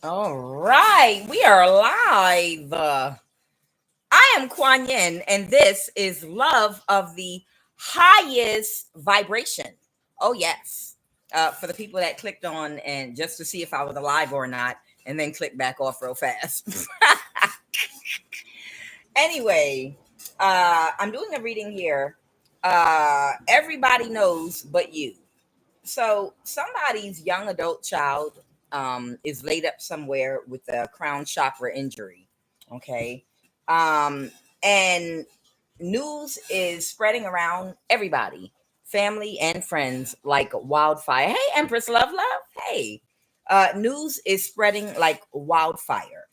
All right, we are live. I am Kuan Yin, and this is Love of the Highest Vibration. Oh, yes. For the people that clicked on and just to see if I was alive or not, and then click back off real fast. Anyway, I'm doing a reading here. Everybody knows but you. So somebody's young adult child is laid up somewhere with a crown chakra injury. Okay. Um, and news is spreading around everybody, family and friends like wildfire. Hey, Empress Love Love. Hey. News is spreading like wildfire.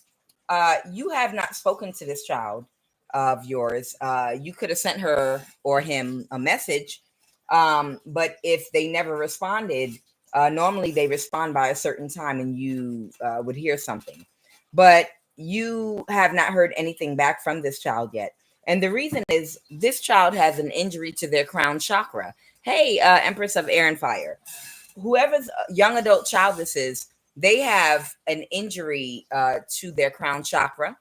You have not spoken to this child of yours. You could have sent her or him a message, but if they never responded, normally they respond by a certain time and you would hear something. But you have not heard anything back from this child yet. And the reason is this child has an injury to their crown chakra. Hey, Empress of Air and Fire, whoever's young adult child this is, they have an injury to their crown chakra,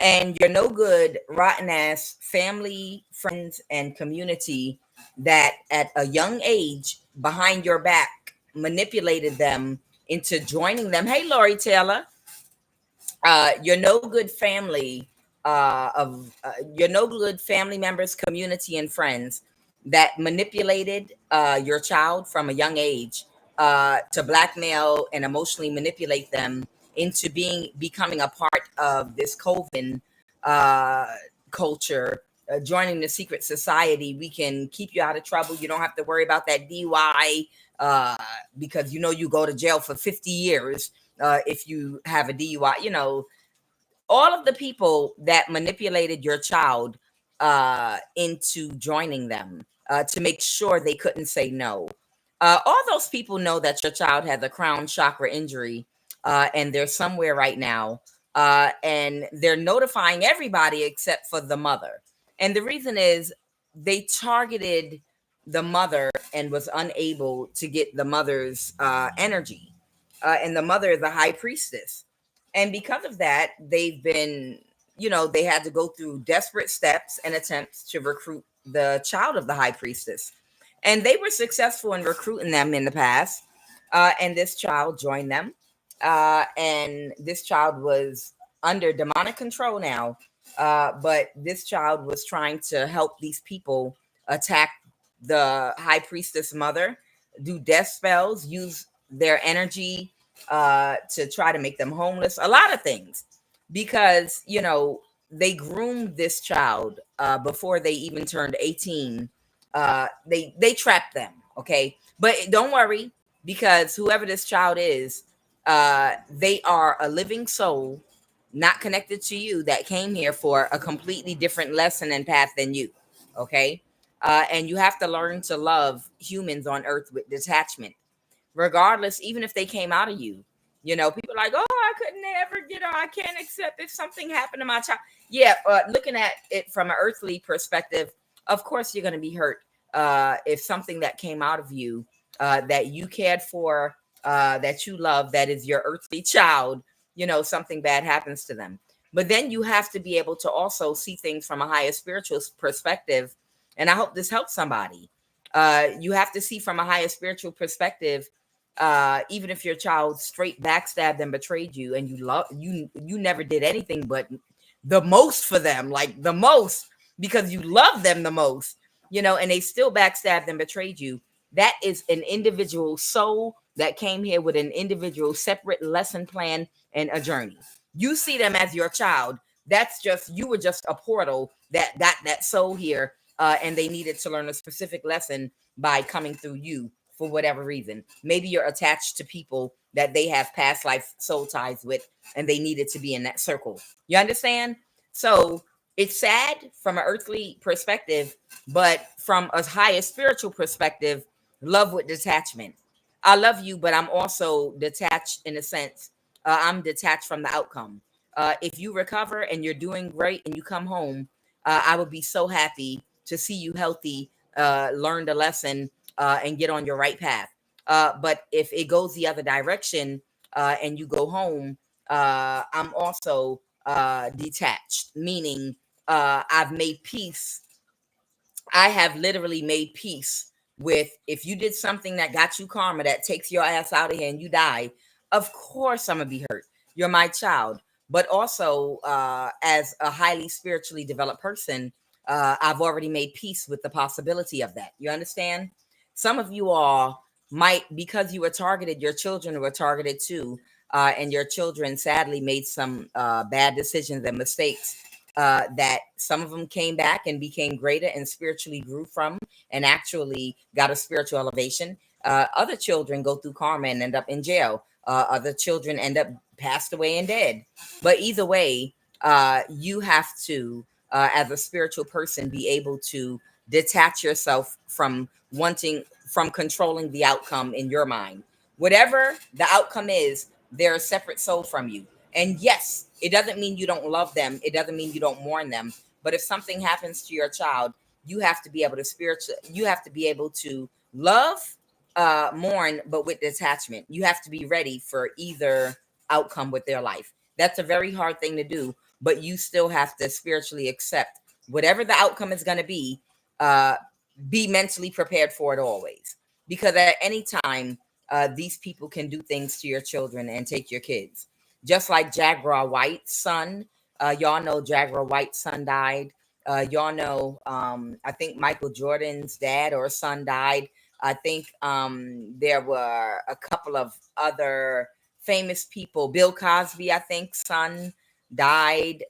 and you're no good, rotten ass family, friends, and community that at a young age behind your back manipulated them into joining them. Hey, Lori Taylor, you're no good family you're no good family members, community, and friends that manipulated your child from a young age to blackmail and emotionally manipulate them into becoming a part of this coven uh, culture. Joining the secret society, we can keep you out of trouble. You don't have to worry about that DY because you go to jail for 50 years if you have a DUI. All of the people that manipulated your child into joining them to make sure they couldn't say no. All those people know that your child has a crown chakra injury and they're somewhere right now and they're notifying everybody except for the mother. And the reason is they targeted the mother and was unable to get the mother's energy. And the mother is a high priestess, and because of that, they had to go through desperate steps and attempts to recruit the child of the high priestess. And they were successful in recruiting them in the past. And this child joined them. And this child was under demonic control now. But this child was trying to help these people attack the high priestess mother, do death spells, use their energy to try to make them homeless, a lot of things, because they groomed this child before they even turned 18. They trapped them, okay, but don't worry, because whoever this child is, they are a living soul, not connected to you, that came here for a completely different lesson and path than you, okay. And you have to learn to love humans on earth with detachment, regardless, even if they came out of you. People are like, oh, I could never, I can't accept if something happened to my child. Yeah, looking at it from an earthly perspective, of course you're going to be hurt if something that came out of you that you cared for, that you love, that is your earthly child, something bad happens to them. But then you have to be able to also see things from a higher spiritual perspective. And I hope this helps somebody. You have to see from a higher spiritual perspective, even if your child straight backstabbed and betrayed you, and you never did anything but the most for them, like the most, because you love them the most, and they still backstabbed and betrayed you. That is an individual soul that came here with an individual separate lesson plan and a journey. You see them as your child. That's just, you were just a portal that got that soul here, and they needed to learn a specific lesson by coming through you for whatever reason. Maybe you're attached to people that they have past life soul ties with, and they needed to be in that circle. You understand? So it's sad from an earthly perspective, but from a higher spiritual perspective, love with detachment. I love you, but I'm also detached in a sense. I'm detached from the outcome. If you recover and you're doing great and you come home, I would be so happy to see you healthy, learn the lesson, and get on your right path. But if it goes the other direction and you go home I'm also detached, meaning I've made peace. I have literally made peace with, if you did something that got you karma that takes your ass out of here and you die, of course I'm gonna be hurt. You're my child. But also, as a highly spiritually developed person, I've already made peace with the possibility of that. You understand? Some of you all might, because you were targeted, your children were targeted too, and your children sadly made some bad decisions and mistakes, that some of them came back and became greater and spiritually grew from, and actually got a spiritual elevation. Other children go through karma and end up in jail. Other children end up passed away and dead. But either way, you have to, as a spiritual person, be able to detach yourself from from controlling the outcome in your mind. Whatever the outcome is, they're a separate soul from you. And yes, it doesn't mean you don't love them. It doesn't mean you don't mourn them. But if something happens to your child, you have to be able to you have to be able to love, mourn, but with detachment. You have to be ready for either outcome with their life. That's a very hard thing to do, but you still have to spiritually accept whatever the outcome is going to uh, be mentally prepared for it always. Because at any time, these people can do things to your children and take your kids. Just like Jaguar White's son. Y'all know Jaguar White's son died. Y'all know, I think Michael Jordan's dad or son died. I think there were a couple of other famous people. Bill Cosby, I think, son died.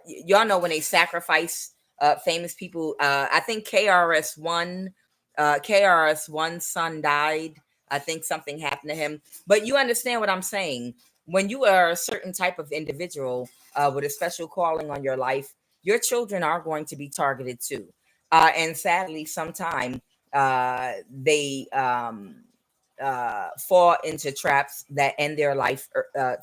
Y'all know when they sacrifice famous people. I think KRS One son died. I think something happened to him. But you understand what I'm saying. When you are a certain type of individual with a special calling on your life, your children are going to be targeted too. And sadly, sometimes they fall into traps that end their life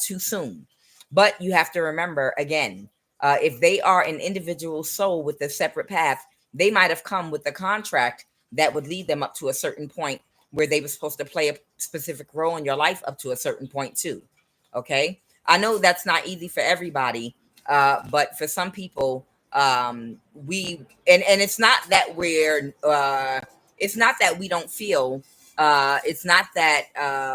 too soon. But you have to remember again, if they are an individual soul with a separate path, they might have come with a contract that would lead them up to a certain point where they were supposed to play a specific role in your life up to a certain point too. Okay. I know that's not easy for everybody, but for some people, we and it's not that we don't feel, it's not that,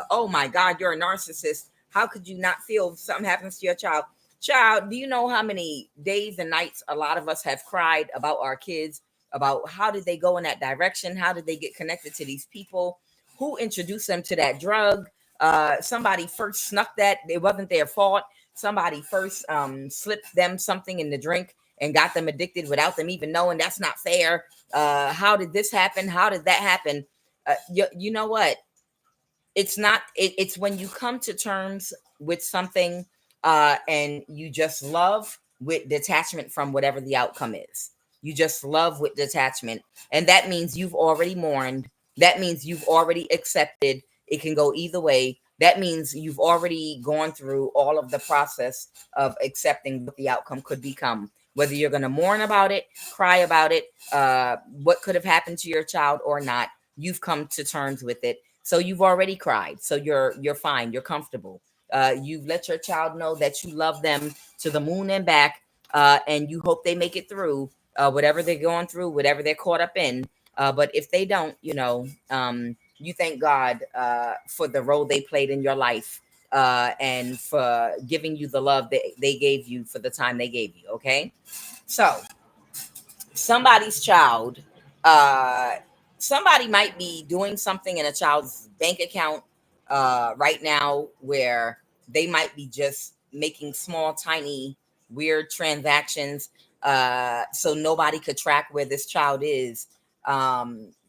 oh my God, you're a narcissist. How could you not feel if something happens to your child? Child, do you know how many days and nights a lot of us have cried about our kids, about how did they go in that direction? How did they get connected to these people? Who introduced them to that drug? Somebody first snuck that. It wasn't their fault. Somebody first slipped them something in the drink and got them addicted without them even knowing. That's not fair. How did this happen? How did that happen? You know what? It's not, it's when you come to terms with something, and you just love with detachment from whatever the outcome is. You just love with detachment, and that means you've already mourned. That means you've already accepted. It can go either way. That means you've already gone through all of the process of accepting what the outcome could become, whether you're going to mourn about it, cry about it, what could have happened to your child or not. You've come to terms with it, so you've already cried. So you're fine. You're comfortable. You've let your child know that you love them to the moon and back, and you hope they make it through whatever they're going through, whatever they're caught up in. But if they don't, you thank God for the role they played in your life, and for giving you the love that they gave you for the time they gave you. Okay, so somebody's child, uh somebody might be doing something in a child's bank account right now, where they might be just making small tiny weird transactions, so nobody could track where this child is.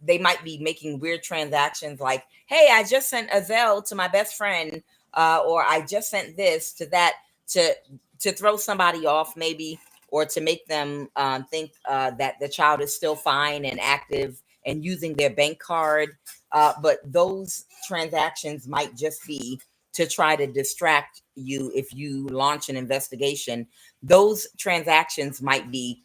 They might be making weird transactions like, hey, I just sent a Zelle to my best friend, or I just sent this to that, to throw somebody off maybe, or to make them think that the child is still fine and active and using their bank card. But those transactions might just be to try to distract you if you launch an investigation. Those transactions might be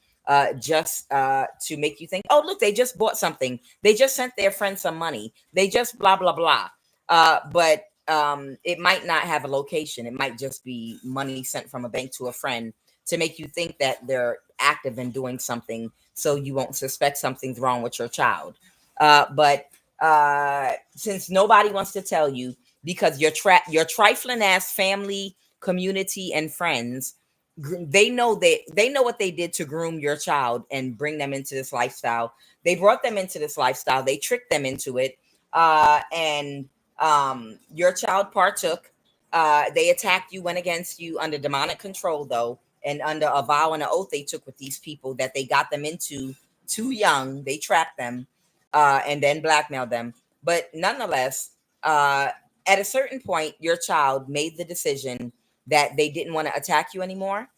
just to make you think, oh, look, they just bought something. They just sent their friend some money. They just blah, blah, blah. But it might not have a location. It might just be money sent from a bank to a friend to make you think that they're active in doing something, so you won't suspect something's wrong with your child. But since nobody wants to tell you, because your trifling ass family, community, and friends, they know what they did to groom your child and bring them into this lifestyle. They brought them into this lifestyle. They tricked them into it, and your child partook. They attacked you, went against you under demonic control, though, and under a vow and an oath they took with these people that they got them into too young. They trapped them, and then blackmailed them. But nonetheless, at a certain point, your child made the decision that they didn't want to attack you anymore.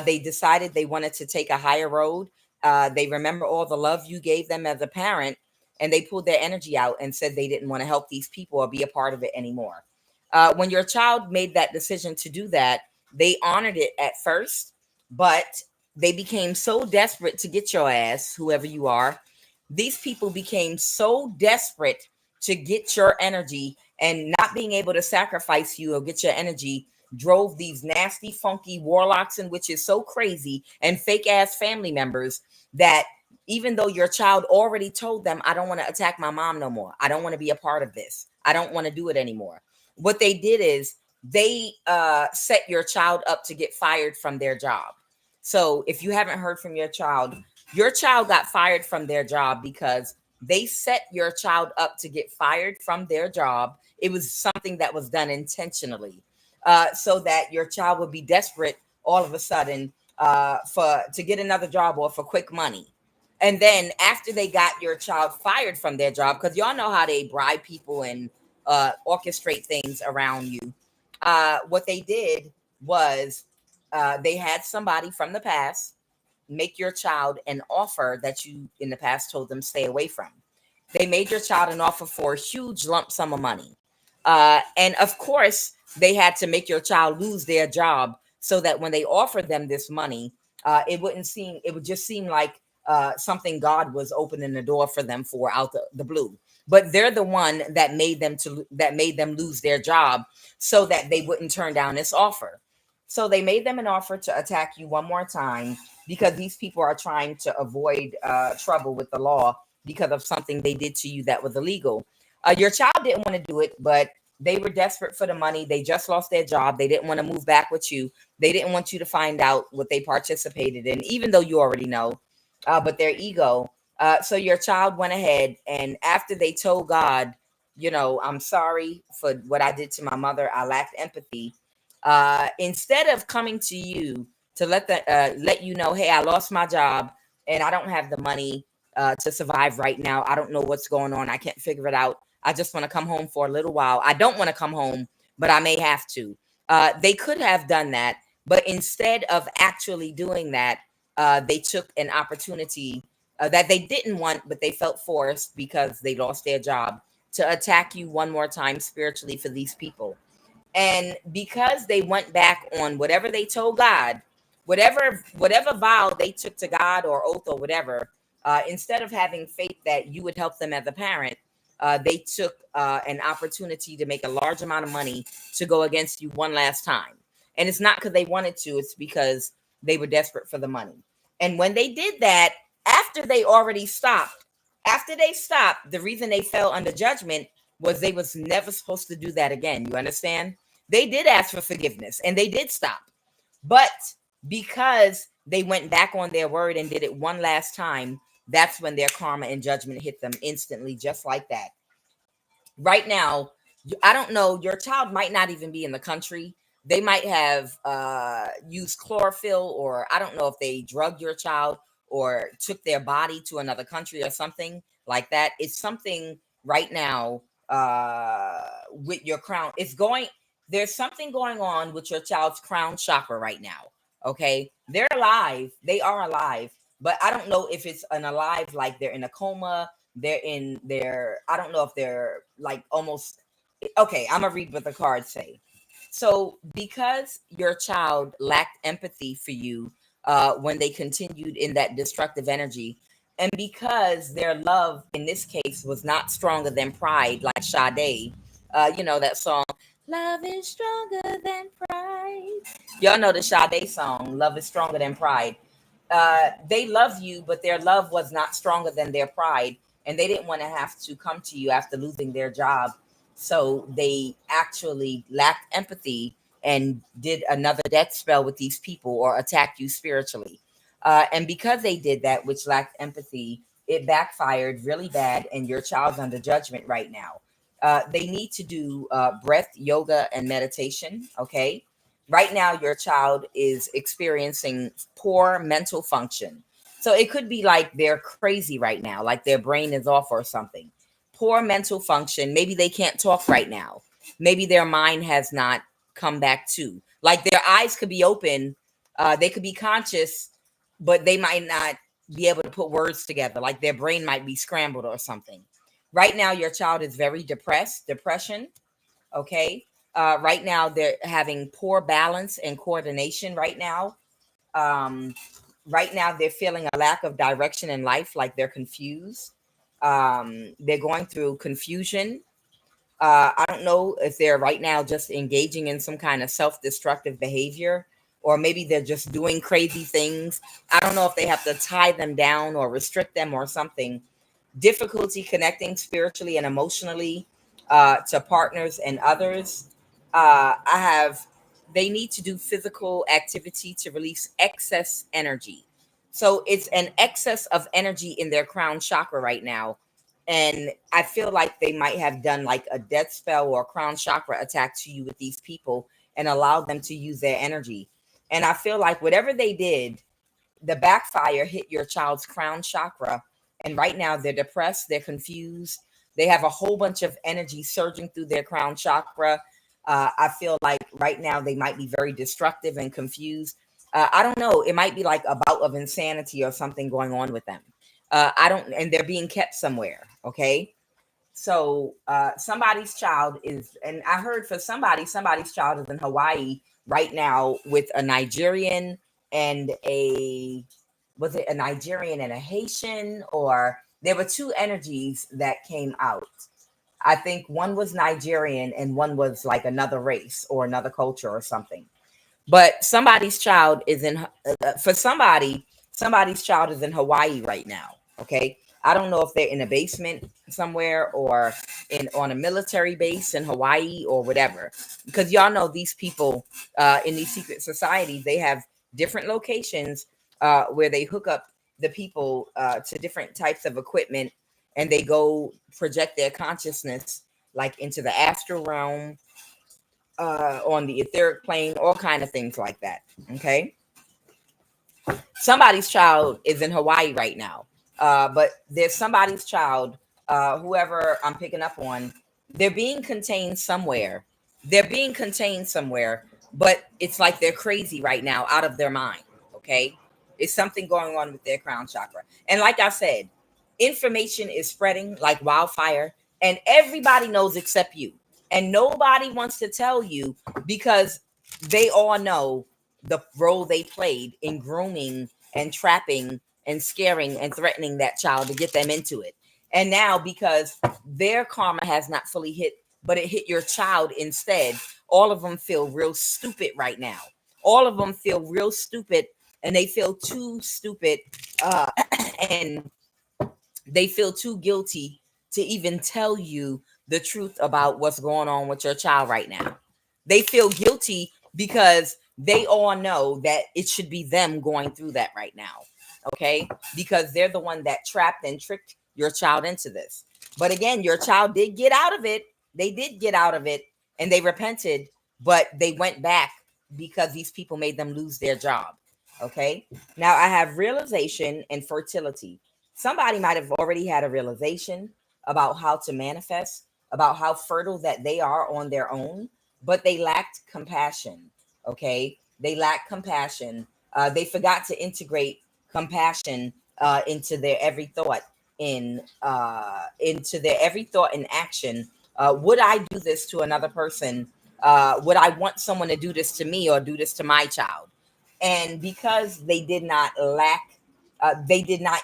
They decided they wanted to take a higher road. They remember all the love you gave them as a parent, and they pulled their energy out and said they didn't want to help these people or be a part of it anymore. When your child made that decision to do that, they honored it at first, but they became so desperate to get your ass, whoever you are. These people became so desperate to get your energy, and not being able to sacrifice you or get your energy drove these nasty, funky warlocks and witches so crazy, and fake ass family members, that even though your child already told them, I don't want to attack my mom no more, I don't want to be a part of this, I don't want to do it anymore, what they did is they set your child up to get fired from their job. So if you haven't heard from your child got fired from their job because they set your child up to get fired from their job. It was something that was done intentionally, so that your child would be desperate all of a sudden, for to get another job or for quick money. And then after they got your child fired from their job, because y'all know how they bribe people and orchestrate things around you, what they did was they had somebody from the past make your child an offer that you in the past told them stay away from. They made your child an offer for a huge lump sum of money. And of course, they had to make your child lose their job so that when they offered them this money, it would just seem like something God was opening the door for them for out the blue. But they're the one that made them lose their job so that they wouldn't turn down this offer. So they made them an offer to attack you one more time, because these people are trying to avoid trouble with the law because of something they did to you that was illegal. Your child didn't want to do it, but they were desperate for the money. They just lost their job. They didn't want to move back with you. They didn't want you to find out what they participated in, even though you already know. But their ego. So your child went ahead, and after they told God, I'm sorry for what I did to my mother. I lacked empathy. Instead of coming to you to let you know, hey, I lost my job and I don't have the money to survive right now. I don't know what's going on. I can't figure it out. I just want to come home for a little while. I don't want to come home, but I may have to. They could have done that, but instead of actually doing that, they took an opportunity that they didn't want, but they felt forced because they lost their job, to attack you one more time spiritually for these people. And because they went back on whatever they told God, whatever vow they took to God or oath or whatever, instead of having faith that you would help them as a parent, they took an opportunity to make a large amount of money to go against you one last time. And it's not because they wanted to, it's because they were desperate for the money. And when they did that, after they stopped, the reason they fell under judgment was they was never supposed to do that again. You understand? They did ask for forgiveness and they did stop. But because they went back on their word and did it one last time, that's when their karma and judgment hit them instantly, just like that. Right now, I don't know, your child might not even be in the country. They might have used chlorophyll, or I don't know if they drugged your child or took their body to another country or something like that. It's something right now with your crown. There's something going on with your child's crown chakra right now. Okay. They're alive. They are alive. But I don't know if it's an alive, like they're in a coma. I don't know if they're like almost, okay, I'm gonna read what the cards say. So because your child lacked empathy for you when they continued in that destructive energy, and because their love in this case was not stronger than pride, like Sade, that song, Love is stronger than pride. Y'all know the Sade song, Love is Stronger Than Pride. They love you, but their love was not stronger than their pride. And they didn't want to have to come to you after losing their job. So they actually lacked empathy and did another death spell with these people or attacked you spiritually. And because they did that, which lacked empathy, it backfired really bad. And your child's under judgment right now. They need to do breath yoga and meditation. Okay. Right now, your child is experiencing poor mental function. So it could be like they're crazy right now, like their brain is off or something. Poor mental function. Maybe they can't talk right now. Maybe their mind has not come back to. Like their eyes could be open. They could be conscious, but they might not be able to put words together. Like their brain might be scrambled or something. Right now, your child is very depressed, depression. Okay. Right now, they're having poor balance and coordination right now. Um, right now, they're feeling a lack of direction in life, like they're confused. They're going through confusion. I don't know if they're right now just engaging in some kind of self destructive behavior, or maybe they're just doing crazy things. I don't know if they have to tie them down or restrict them or something. Difficulty connecting spiritually and emotionally to partners and others. I have, they need to do physical activity to release excess energy. So it's an excess of energy in their crown chakra right now. And I feel like they might have done like a death spell or crown chakra attack to you with these people and allowed them to use their energy. And I feel like whatever they did, the backfire hit your child's crown chakra. And right now they're depressed, they're confused, they have a whole bunch of energy surging through their crown chakra. I feel like right now they might be very destructive and confused. I don't know, it might be like a bout of insanity or something going on with them. I don't, and they're being kept somewhere. Okay. So somebody's child is, and I heard for somebody's child is in Hawaii right now with a Nigerian and a, was it a Nigerian and a Haitian, or there were two energies that came out. I think one was Nigerian and one was like another race or another culture or something. But somebody's child is in for somebody's child is in Hawaii right now. Okay. I don't know if they're in a basement somewhere or in on a military base in Hawaii or whatever, because y'all know these people in these secret societies, they have different locations where they hook up the people to different types of equipment, and they go project their consciousness like into the astral realm, on the etheric plane, all kind of things like that. Okay. Somebody's child is in Hawaii right now. But there's somebody's child, whoever I'm picking up on, they're being contained somewhere. They're being contained somewhere, but it's like they're crazy right now, out of their mind. Okay. It's something going on with their crown chakra. And like I said, information is spreading like wildfire, and everybody knows except you. And nobody wants to tell you because they all know the role they played in grooming and trapping and scaring and threatening that child to get them into it. And now, because their karma has not fully hit, but it hit your child instead, all of them feel real stupid right now. All of them feel real stupid, and they feel too stupid, uh, and they feel too guilty to even tell you the truth about what's going on with your child right now. They feel guilty because they all know that it should be them going through that right now. Okay. Because they're the one that trapped and tricked your child into this. But again, your child did get out of it. They did get out of it and they repented, but they went back because these people made them lose their job. Okay. Now I have realization and fertility. Somebody might have already had a realization about how to manifest, about how fertile that they are on their own, but they lacked compassion. Okay. They lacked compassion. They forgot to integrate compassion into their every thought, into their every thought and action. Would I do this to another person? Would I want someone to do this to me or do this to my child? And because they did not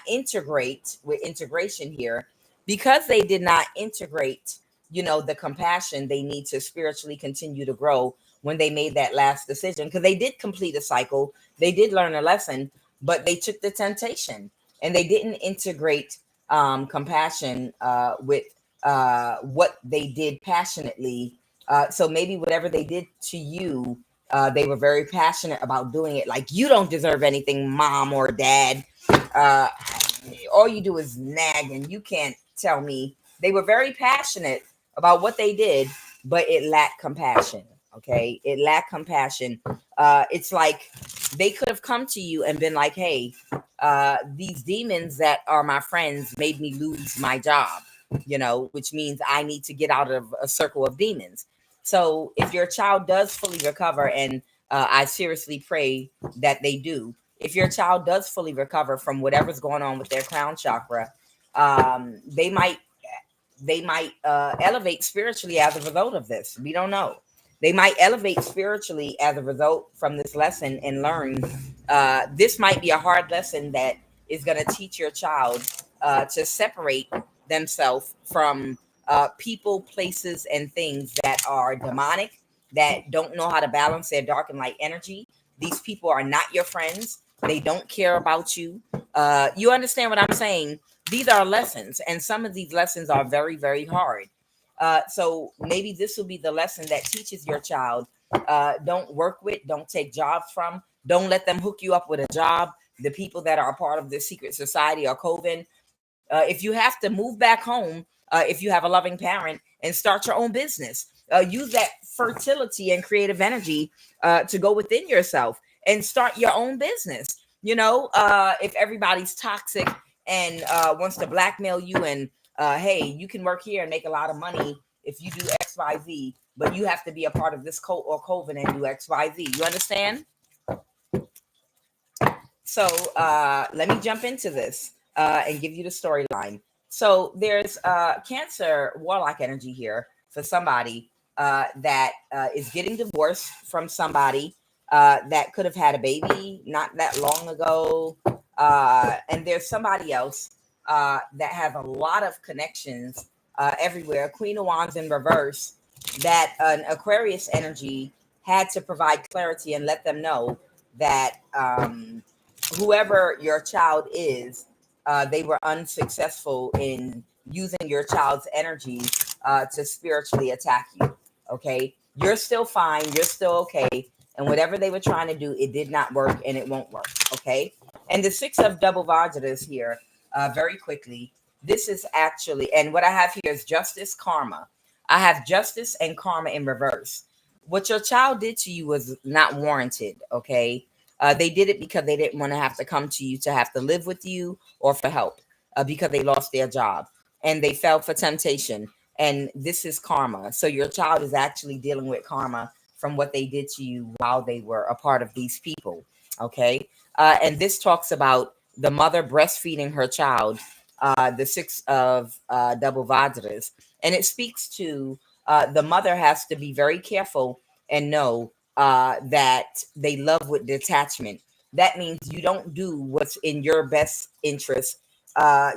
integrate with integration here, because they did not integrate the compassion they need to spiritually continue to grow when they made that last decision, because they did complete a cycle, they did learn a lesson, but they took the temptation and they didn't integrate compassion with what they did passionately. So maybe whatever they did to you, they were very passionate about doing it. Like, you don't deserve anything, mom or dad. Uh, all you do is nag, and you can't tell me. They were very passionate about what they did, but it lacked compassion. Okay, it lacked compassion. It's like they could have come to you and been like, "Hey, these demons that are my friends made me lose my job." Which means I need to get out of a circle of demons. So if your child does fully recover, and I seriously pray that they do, if your child does fully recover from whatever's going on with their crown chakra, they might elevate spiritually as a result of this. We don't know. They might elevate spiritually as a result from this lesson and learn. This might be a hard lesson that is going to teach your child to separate themselves from people, places, and things that are demonic, that don't know how to balance their dark and light energy. These people are not your friends. They don't care about you. You understand what I'm saying? These are lessons, and some of these lessons are very, very hard. So maybe this will be the lesson that teaches your child. Don't work with, don't take jobs from, don't let them hook you up with a job. The people that are a part of the secret society or coven. If you have to move back home, if you have a loving parent, and start your own business, use that fertility and creative energy to go within yourself and start your own business. If everybody's toxic and wants to blackmail you, and hey, you can work here and make a lot of money if you do XYZ, but you have to be a part of this cult or coven and do XYZ. You understand? So let me jump into this and give you the storyline. So there's Cancer Warlock energy here for somebody that is getting divorced from somebody that could have had a baby not that long ago. And there's somebody else that have a lot of connections everywhere. Queen of Wands in reverse, that an Aquarius energy had to provide clarity and let them know that whoever your child is, they were unsuccessful in using your child's energy to spiritually attack you. Okay, you're still fine, you're still okay, and whatever they were trying to do, it did not work, and it won't work. Okay, and the Six of Double Vajras here, very quickly. This is actually, and what I have here is justice, karma. I have justice and karma in reverse. What your child did to you was not warranted. Okay, they did it because they didn't want to have to come to you to have to live with you or for help, because they lost their job and they fell for temptation. And this is karma. So your child is actually dealing with karma from what they did to you while they were a part of these people. Okay. And this talks about the mother breastfeeding her child, the Six of Double Vajras. And it speaks to the mother has to be very careful and know that they love with detachment. That means you don't do what's in your best interest.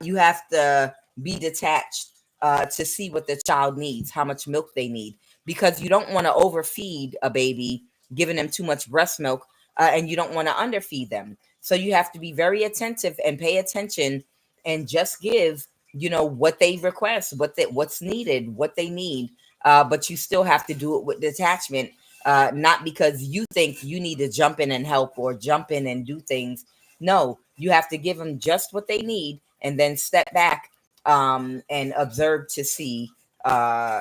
You have to be detached to see what the child needs, how much milk they need, because you don't want to overfeed a baby, giving them too much breast milk, and you don't want to underfeed them. So you have to be very attentive and pay attention and just give, what they request, what's needed, what they need. But you still have to do it with detachment, not because you think you need to jump in and help or jump in and do things. No, you have to give them just what they need and then step back and observe to see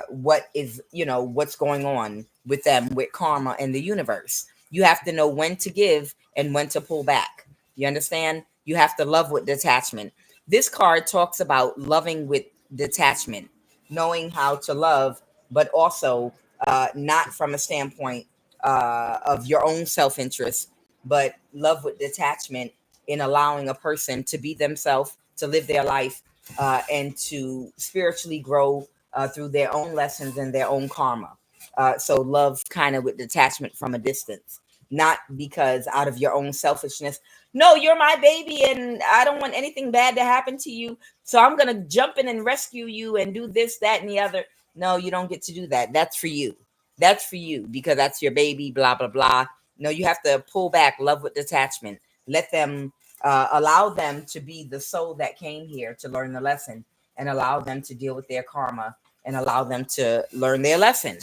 what is, what's going on with them, with karma and the universe. You have to know when to give and when to pull back. You understand? You have to love with detachment. This card talks about loving with detachment, knowing how to love, but also not from a standpoint of your own self interest, but love with detachment in allowing a person to be themselves, to live their life, and to spiritually grow through their own lessons and their own karma. So love kind of with detachment from a distance, not because out of your own selfishness. No, you're my baby and I don't want anything bad to happen to you. So I'm going to jump in and rescue you and do this, that, and the other. No, you don't get to do that. That's for you. That's for you because that's your baby, blah, blah, blah. No, you have to pull back, love with detachment. Let them, allow them to be the soul that came here to learn the lesson, and allow them to deal with their karma, and allow them to learn their lesson.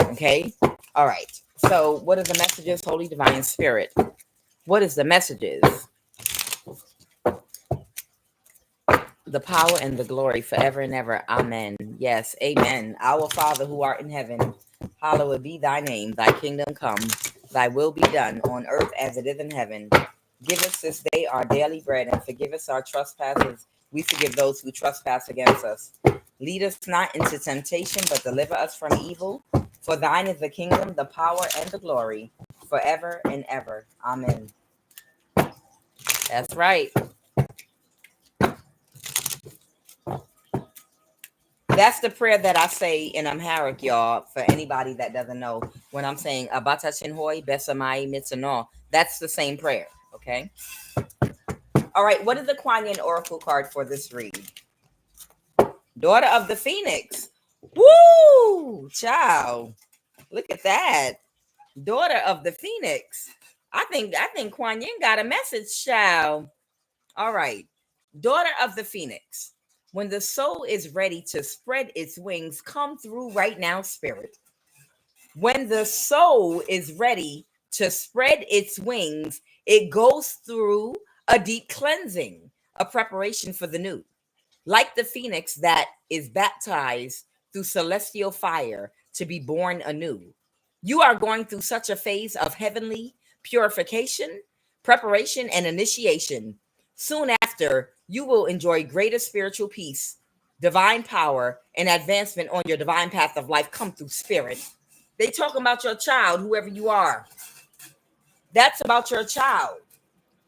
Okay. All right. So what are the messages, Holy Divine Spirit? What is the messages? The power and the glory forever and ever. Amen. Yes. Amen. Our Father who art in heaven, hallowed be thy name. Thy kingdom come. Thy will be done on earth as it is in heaven. Give us this day our daily bread, and forgive us our trespasses. We forgive those who trespass against us. Lead us not into temptation, but deliver us from evil. For thine is the kingdom, the power, and the glory forever and ever. Amen. That's right. That's the prayer that I say in Amharic, y'all, for anybody that doesn't know. When I'm saying Abata Shinhoi, Besamai Mitsuno, that's the same prayer, okay? All right, what is the Kuan Yin Oracle card for this read? Daughter of the Phoenix. Woo! Child. Look at that. Daughter of the Phoenix. I think Kuan Yin got a message, child. All right. Daughter of the Phoenix. When the soul is ready to spread its wings, come through right now, Spirit. When the soul is ready to spread its wings, it goes through a deep cleansing, a preparation for the new. Like the phoenix that is baptized through celestial fire to be born anew. You are going through such a phase of heavenly purification, preparation, and initiation. Soon after, you will enjoy greater spiritual peace, divine power, and advancement on your divine path of life. Come through spirit. They talking about your child, whoever you are. That's about your child.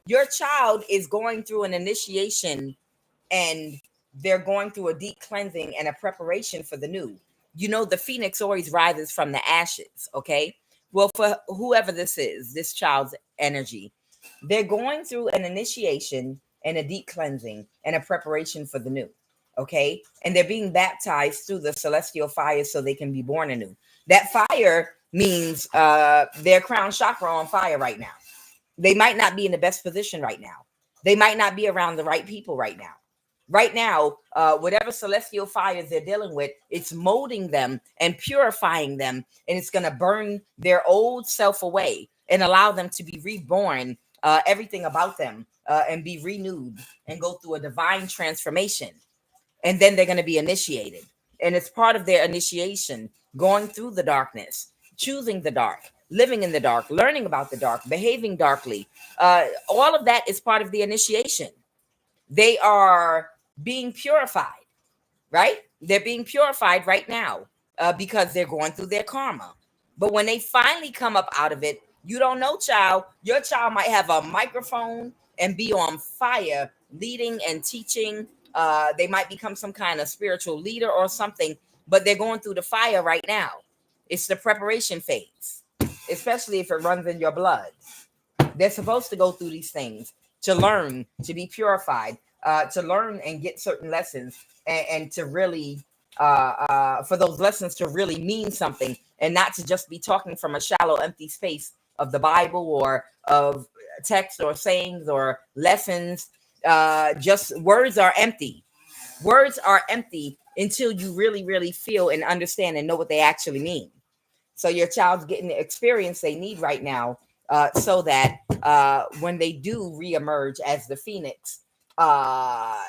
Your child is going through an initiation, and they're going through a deep cleansing and a preparation for the new. You know, the phoenix always rises from the ashes, okay? Well, for whoever this is, this child's energy, they're going through an initiation and a deep cleansing and a preparation for the new, okay? And they're being baptized through the celestial fire so they can be born anew. That fire means their crown chakra on fire right now. They might not be in the best position right now. They might not be around the right people right now. Right now, whatever celestial fires they're dealing with, it's molding them and purifying them, and it's going to burn their old self away and allow them to be reborn, everything about them, and be renewed and go through a divine transformation. And then they're going to be initiated. And it's part of their initiation, going through the darkness, choosing the dark, living in the dark, learning about the dark, behaving darkly. All of that is part of the initiation. They are being purified, right? They're being purified right now because they're going through their karma. But when they finally come up out of it, you don't know, child. Your child might have a microphone and be on fire, leading and teaching. They might become some kind of spiritual leader or something, but they're going through the fire right now. It's the preparation phase, especially if it runs in your blood. They're supposed to go through these things to learn, to be purified, to learn and get certain lessons, and to really, for those lessons to really mean something, and not to just be talking from a shallow, empty space of the Bible or of text or sayings or lessons. Just words are empty. Words are empty until you really, really feel and understand and know what they actually mean. So your child's getting the experience they need right now, so that when they do reemerge as the phoenix, uh,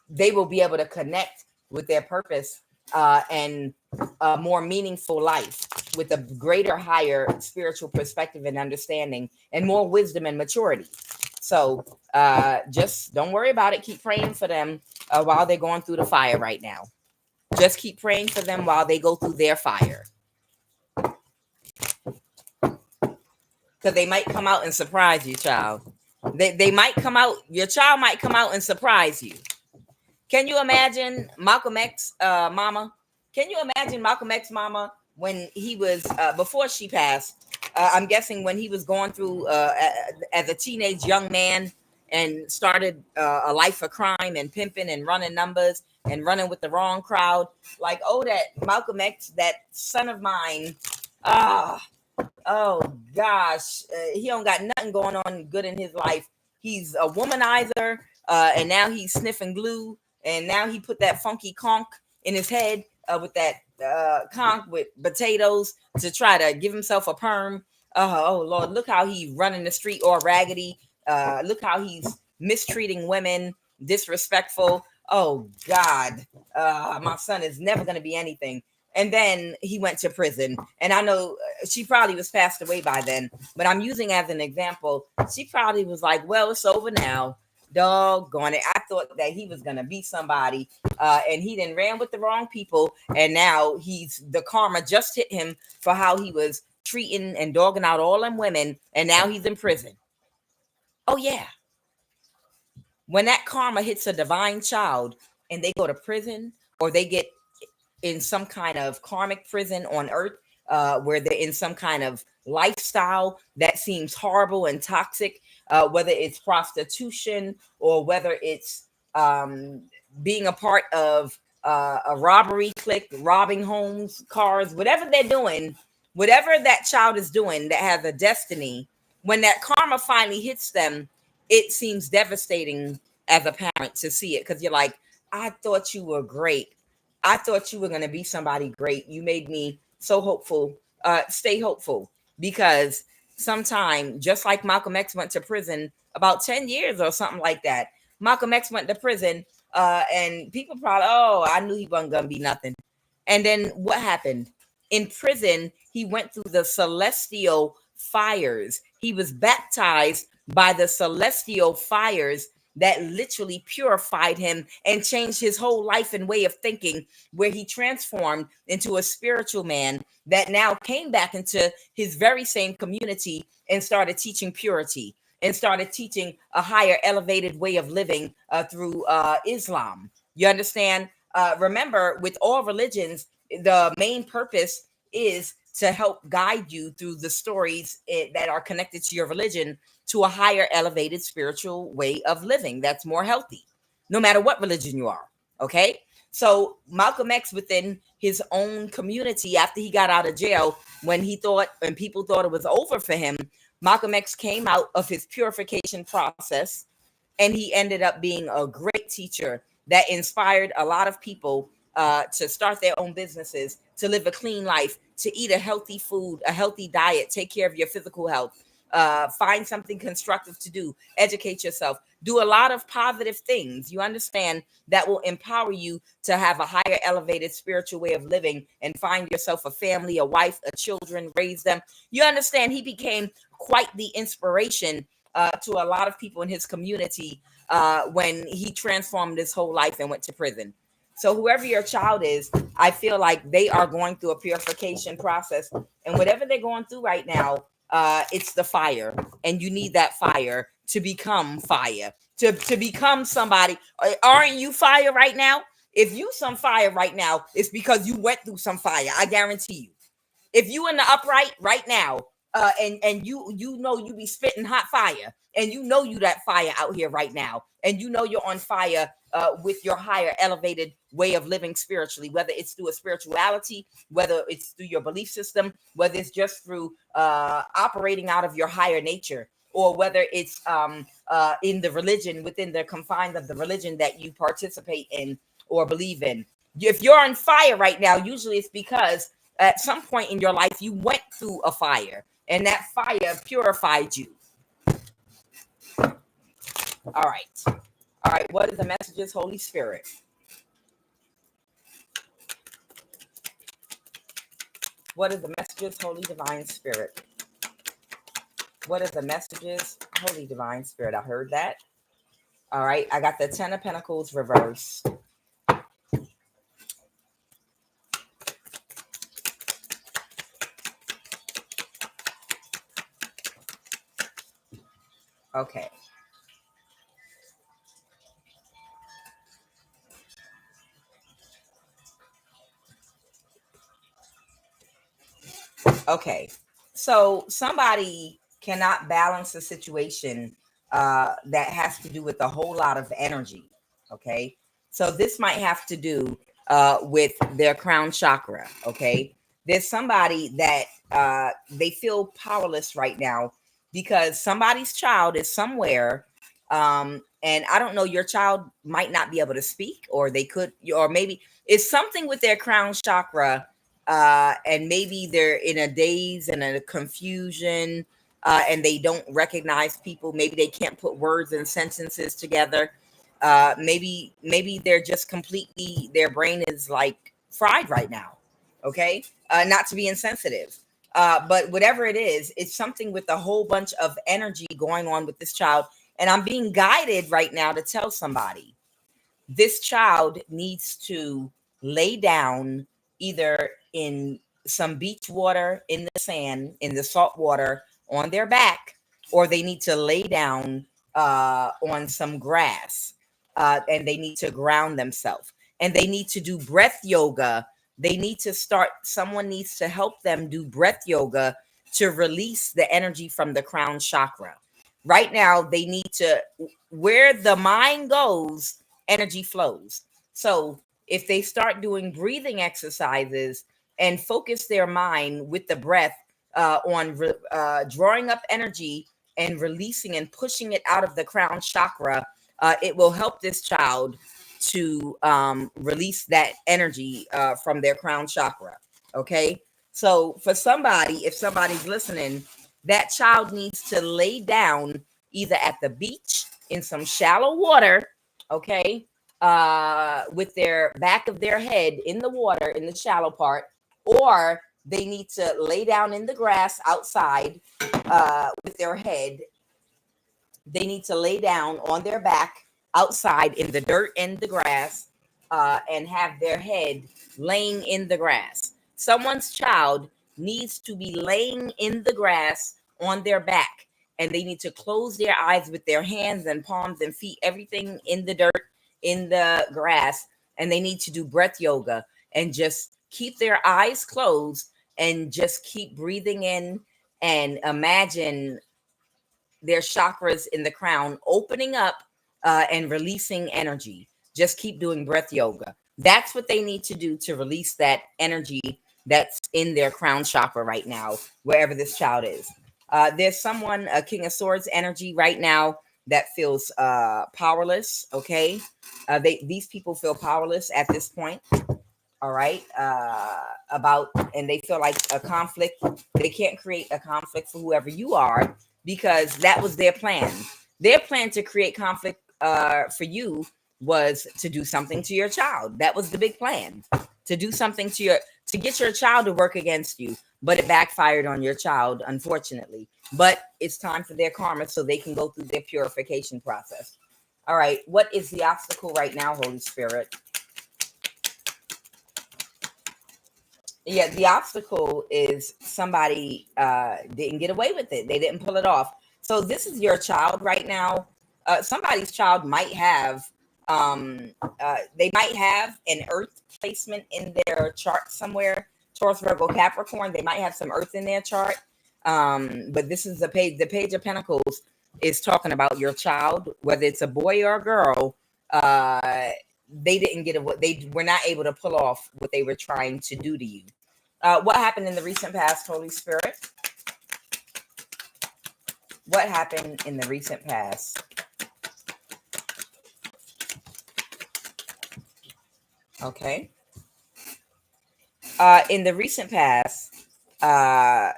they will be able to connect with their purpose, and a more meaningful life with a greater, higher spiritual perspective and understanding, and more wisdom and maturity. So just don't worry about it. Keep praying for them while they're going through the fire right now. Just keep praying for them while they go through their fire. Because they might come out and surprise you, child. They might come out, your child might come out and surprise you. Can you imagine Malcolm X mama? Can you imagine Malcolm X mama when he was, before she passed, I'm guessing when he was going through as a teenage young man and started a life of crime and pimping and running numbers. and running with the wrong crowd. Like, oh, that Malcolm X, that son of mine. Ah, oh gosh, he don't got nothing going on good in his life. He's a womanizer, and now he's sniffing glue, and now he put that funky conch in his head with that conch with potatoes to try to give himself a perm. Oh Lord, look how he's running the street all raggedy. Look how he's mistreating women, disrespectful. Oh God, my son is never going to be anything. And then he went to prison. And I know she probably was passed away by then, but I'm using as an example. She probably was like, well, it's over now. Doggone it. I thought that he was going to be somebody, and he then ran with the wrong people. And now the karma just hit him for how he was treating and dogging out all them women. And now he's in prison. Oh, yeah. When that karma hits a divine child and they go to prison, or they get in some kind of karmic prison on earth, where they're in some kind of lifestyle that seems horrible and toxic, whether it's prostitution or whether it's being a part of a robbery clique, robbing homes, cars, whatever they're doing, whatever that child is doing that has a destiny, when that karma finally hits them, it seems devastating as a parent to see it, because you're like, I thought you were great. I thought you were going to be somebody great. You made me so hopeful. Stay hopeful, because sometime, just like Malcolm X went to prison about 10 years or something like that. Malcolm X went to prison, and people probably, oh, I knew he wasn't going to be nothing. And then what happened? In prison, he went through the celestial fires. He was baptized by the celestial fires that literally purified him and changed his whole life and way of thinking, where he transformed into a spiritual man that now came back into his very same community and started teaching purity and started teaching a higher elevated way of living through Islam. You understand? Remember, with all religions, the main purpose is to help guide you through the stories that are connected to your religion to a higher elevated spiritual way of living that's more healthy, no matter what religion you are. Okay. So Malcolm X, within his own community, after he got out of jail, when people thought it was over for him, Malcolm X came out of his purification process, and he ended up being a great teacher that inspired a lot of people to start their own businesses, to live a clean life, to eat a healthy food, a healthy diet, take care of your physical health, find something constructive to do, educate yourself, do a lot of positive things. You understand, that will empower you to have a higher elevated spiritual way of living and find yourself a family, a wife, a children, raise them. You understand, he became quite the inspiration to a lot of people in his community when he transformed his whole life and went to prison. So whoever your child is, I feel like they are going through a purification process, and whatever they're going through right now, it's the fire, and you need that fire to become fire, to become somebody. Aren't you fire right now? If you some fire right now, it's because you went through some fire. I guarantee you. If you in the upright right now, and you know you be spitting hot fire, and you know you that fire out here right now, and you know you're on fire with your higher elevated way of living spiritually, whether it's through a spirituality, whether it's through your belief system, whether it's just through operating out of your higher nature, or whether it's in the religion, within the confines of the religion that you participate in or believe in. If you're on fire right now, usually it's because at some point in your life you went through a fire, and that fire purified you. All right, what is the messages, Holy Spirit? What is the messages, Holy Divine Spirit? What is the messages, Holy Divine Spirit? I heard that. All right, I got the 10 of Pentacles reversed. Okay. Okay. So somebody cannot balance a situation that has to do with a whole lot of energy. Okay. So this might have to do with their crown chakra. Okay, there's somebody that they feel powerless right now because somebody's child is somewhere, and I don't know, your child might not be able to speak, or they could, or maybe it's something with their crown chakra, and maybe they're in a daze and a confusion, and they don't recognize people. Maybe they can't put words and sentences together. Maybe they're just completely, their brain is like fried right now. Okay, not to be insensitive, but whatever it is, it's something with a whole bunch of energy going on with this child. And I'm being guided right now to tell somebody this child needs to lay down either in some beach water, in the sand, in the salt water, on their back, or they need to lay down on some grass, and they need to ground themselves, and they need to do breath yoga. They need to start, someone needs to help them do breath yoga to release the energy from the crown chakra. Right now, they need to, where the mind goes, energy flows. So if they start doing breathing exercises and focus their mind with the breath on drawing up energy and releasing and pushing it out of the crown chakra, it will help this child to release that energy from their crown chakra. Okay. So for somebody, if somebody's listening, that child needs to lay down either at the beach in some shallow water, okay, with their back of their head in the water in the shallow part, or they need to lay down in the grass outside with their head. They need to lay down on their back outside in the dirt and the grass, and have their head laying in the grass. Someone's child needs to be laying in the grass on their back, and they need to close their eyes with their hands and palms and feet, everything in the dirt, in the grass, and they need to do breath yoga and just keep their eyes closed and just keep breathing in and imagine their chakras in the crown opening up and releasing energy. Just keep doing breath yoga. That's what they need to do to release that energy that's in their crown chakra right now, wherever this child is. There's someone, a King of Swords energy right now, that feels powerless. Okay, these people feel powerless at this point. All right, about, and they feel like a conflict, they can't create a conflict for whoever you are, because that was their plan. Their plan to create conflict for you was to do something to your child. That was the big plan, to do something to your, to get your child to work against you, but it backfired on your child, unfortunately. But it's time for their karma so they can go through their purification process. All right, what is the obstacle right now, Holy Spirit? Yeah, the obstacle is somebody didn't get away with it. They didn't pull it off. So this is your child right now. Somebody's child might have, they might have an earth placement in their chart somewhere. Taurus, Virgo, Capricorn. They might have some earth in their chart. But this is the Page of Pentacles is talking about your child, whether it's a boy or a girl. They didn't get what they were not able to pull off what they were trying to do to you. What happened in the recent past, Holy Spirit? What happened in the recent past? Okay. In the recent past,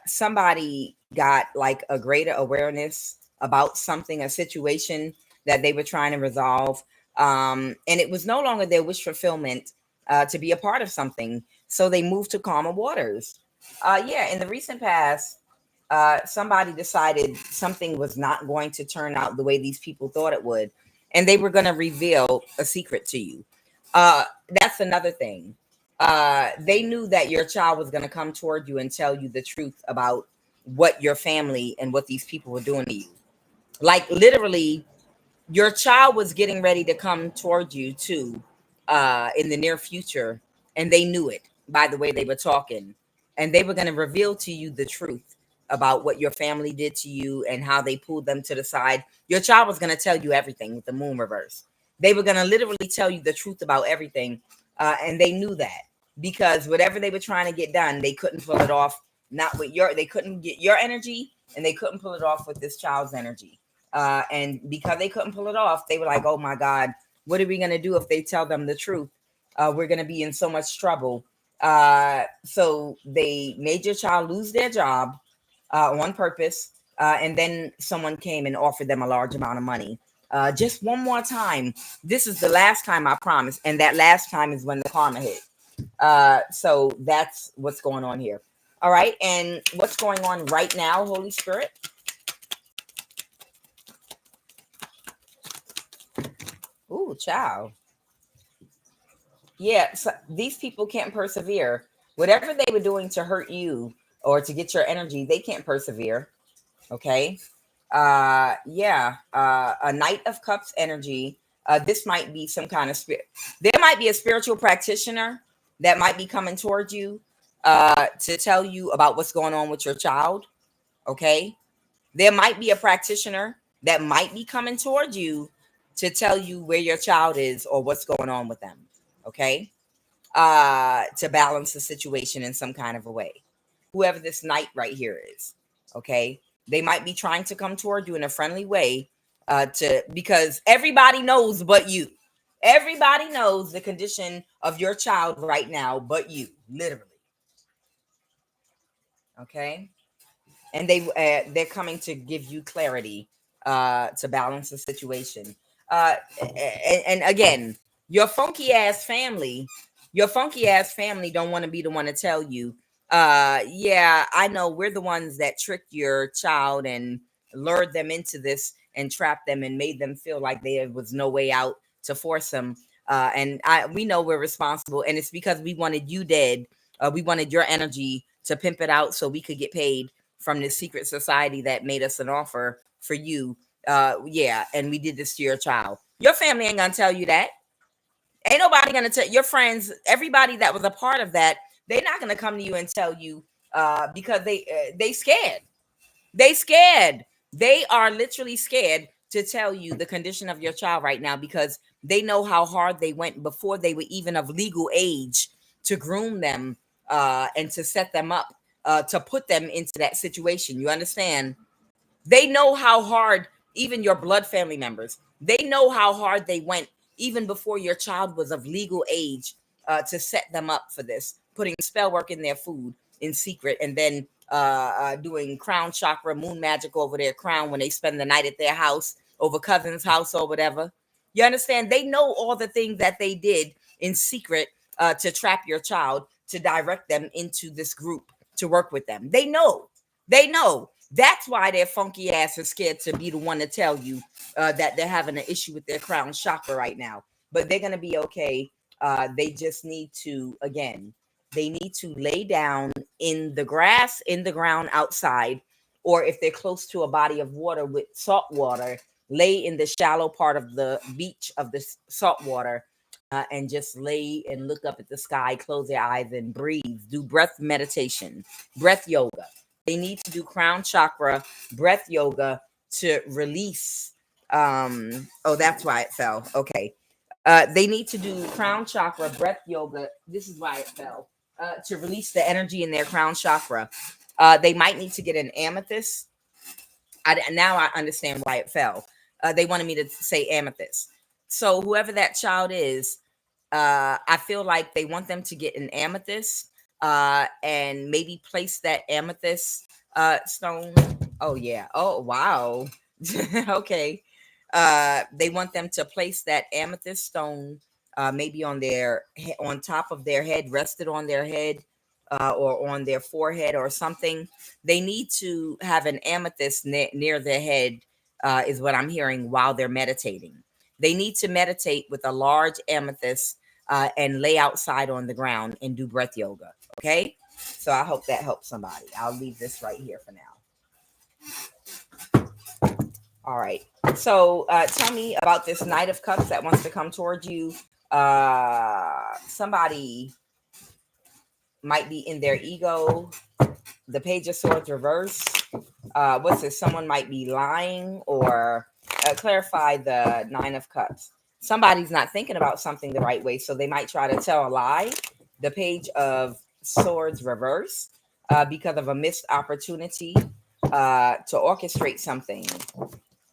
somebody got like a greater awareness about something, a situation that they were trying to resolve. And it was no longer their wish fulfillment to be a part of something. So they moved to calmer waters. Yeah, in the recent past, somebody decided something was not going to turn out the way these people thought it would. And they were going to reveal a secret to you. That's another thing. They knew that your child was going to come toward you and tell you the truth about what your family and what these people were doing to you. Like literally, your child was getting ready to come toward you too, in the near future, and they knew it by the way they were talking, and they were going to reveal to you the truth about what your family did to you and how they pulled them to the side. Your child was going to tell you everything with the moon reverse. They were going to literally tell you the truth about everything. And they knew that because whatever they were trying to get done, they couldn't pull it off. Not with they couldn't get your energy, and they couldn't pull it off with this child's energy. And because they couldn't pull it off, they were like, oh my God, what are we going to do if they tell them the truth? We're going to be in so much trouble. So they made your child lose their job on purpose. And then someone came and offered them a large amount of money. Just one more time. This is the last time, I promise. And that last time is when the karma hit. So that's what's going on here. All right. And what's going on right now, Holy Spirit? Ooh, child. Yeah, so these people can't persevere. Whatever they were doing to hurt you or to get your energy, they can't persevere. Okay. A Knight of Cups energy. This might be some kind of spirit. There might be a spiritual practitioner that might be coming towards you to tell you about what's going on with your child. Okay. There might be a practitioner that might be coming towards you to tell you where your child is or what's going on with them. Okay. To balance the situation in some kind of a way. Whoever this knight right here is. Okay. They might be trying to come toward you in a friendly way because everybody knows but you. Everybody knows the condition of your child right now but you, literally. Okay. And they're coming to give you clarity to balance the situation. And again, your funky ass family don't want to be the one to tell you, yeah, I know we're the ones that tricked your child and lured them into this and trapped them and made them feel like there was no way out to force them. We know we're responsible, and it's because we wanted you dead. We wanted your energy to pimp it out so we could get paid from this secret society that made us an offer for you. Yeah, and we did this to your child. Your family ain't gonna tell you that. Ain't nobody gonna tell your friends, everybody that was a part of that. They're not gonna come to you and tell you because they scared. They scared. They are literally scared to tell you the condition of your child right now because they know how hard they went before they were even of legal age to groom them and to set them up to put them into that situation. You understand? They know how hard, even your blood family members, they know how hard they went even before your child was of legal age to set them up for this, putting spell work in their food in secret, and then doing crown chakra, moon magic over their crown when they spend the night at their house, over cousin's house or whatever. You understand? They know all the things that they did in secret to trap your child, to direct them into this group to work with them. They know. They know. That's why their funky ass is scared to be the one to tell you that they're having an issue with their crown chakra right now. But they're going to be okay. They just need to, again, they need to lay down in the grass, in the ground outside, or if they're close to a body of water with salt water, lay in the shallow part of the beach of the salt water and just lay and look up at the sky, close their eyes and breathe. Do breath meditation, breath yoga. They need to do crown chakra, breath yoga to release. Oh, that's why it fell. Okay. They need to do crown chakra, breath yoga. This is why it fell. To release the energy in their crown chakra. They might need to get an amethyst. Now I understand why it fell. They wanted me to say amethyst. So whoever that child is, I feel like they want them to get an amethyst and maybe place that amethyst stone. Oh, yeah. Oh, wow. Okay. They want them to place that amethyst stone maybe on top of their head, rested on their head or on their forehead or something. They need to have an amethyst near their head is what I'm hearing while they're meditating. They need to meditate with a large amethyst and lay outside on the ground and do breath yoga. Okay. So I hope that helps somebody. I'll leave this right here for now. All right. So tell me about this Knight of Cups that wants to come towards you. Somebody might be in their ego. The Page of Swords reverse. What's this? Someone might be lying or clarify the Nine of Cups. somebody's not thinking about something the right way, so they might try to tell a lie. The Page of Swords reverse, because of a missed opportunity to orchestrate something.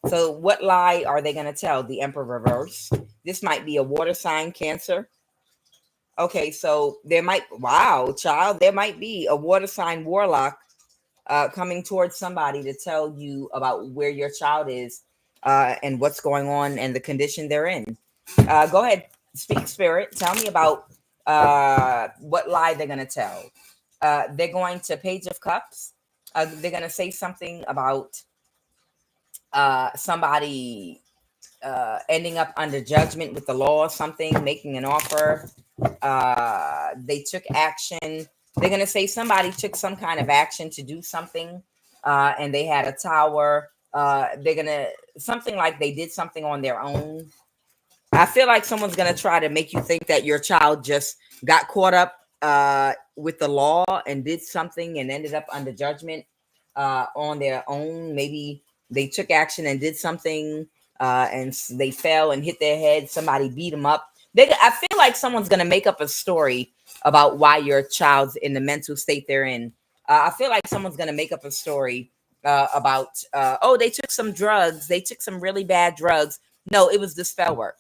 So what lie are they going to tell? The Emperor reverse. This might be a water sign, Cancer. Okay, so there might, wow, child, there might be a water sign Warlock coming towards somebody to tell you about where your child is, and what's going on and the condition they're in. Go ahead, speak, Spirit. Tell me about what lie they're going to tell. They're going to Page of Cups. They're going to say something about somebody ending up under judgment with the law or something, making an offer. They took action. They're going to say somebody took some kind of action to do something, and they had a tower. They're going to, something like they did something on their own. I feel like someone's going to try to make you think that your child just got caught up with the law and did something and ended up under judgment on their own. Maybe they took action and did something, and they fell and hit their head. Somebody beat them up. I feel like someone's going to make up a story about why your child's in the mental state they're in. I feel like someone's going to make up a story about, oh, they took some drugs. They took some really bad drugs. No, it was the spell work.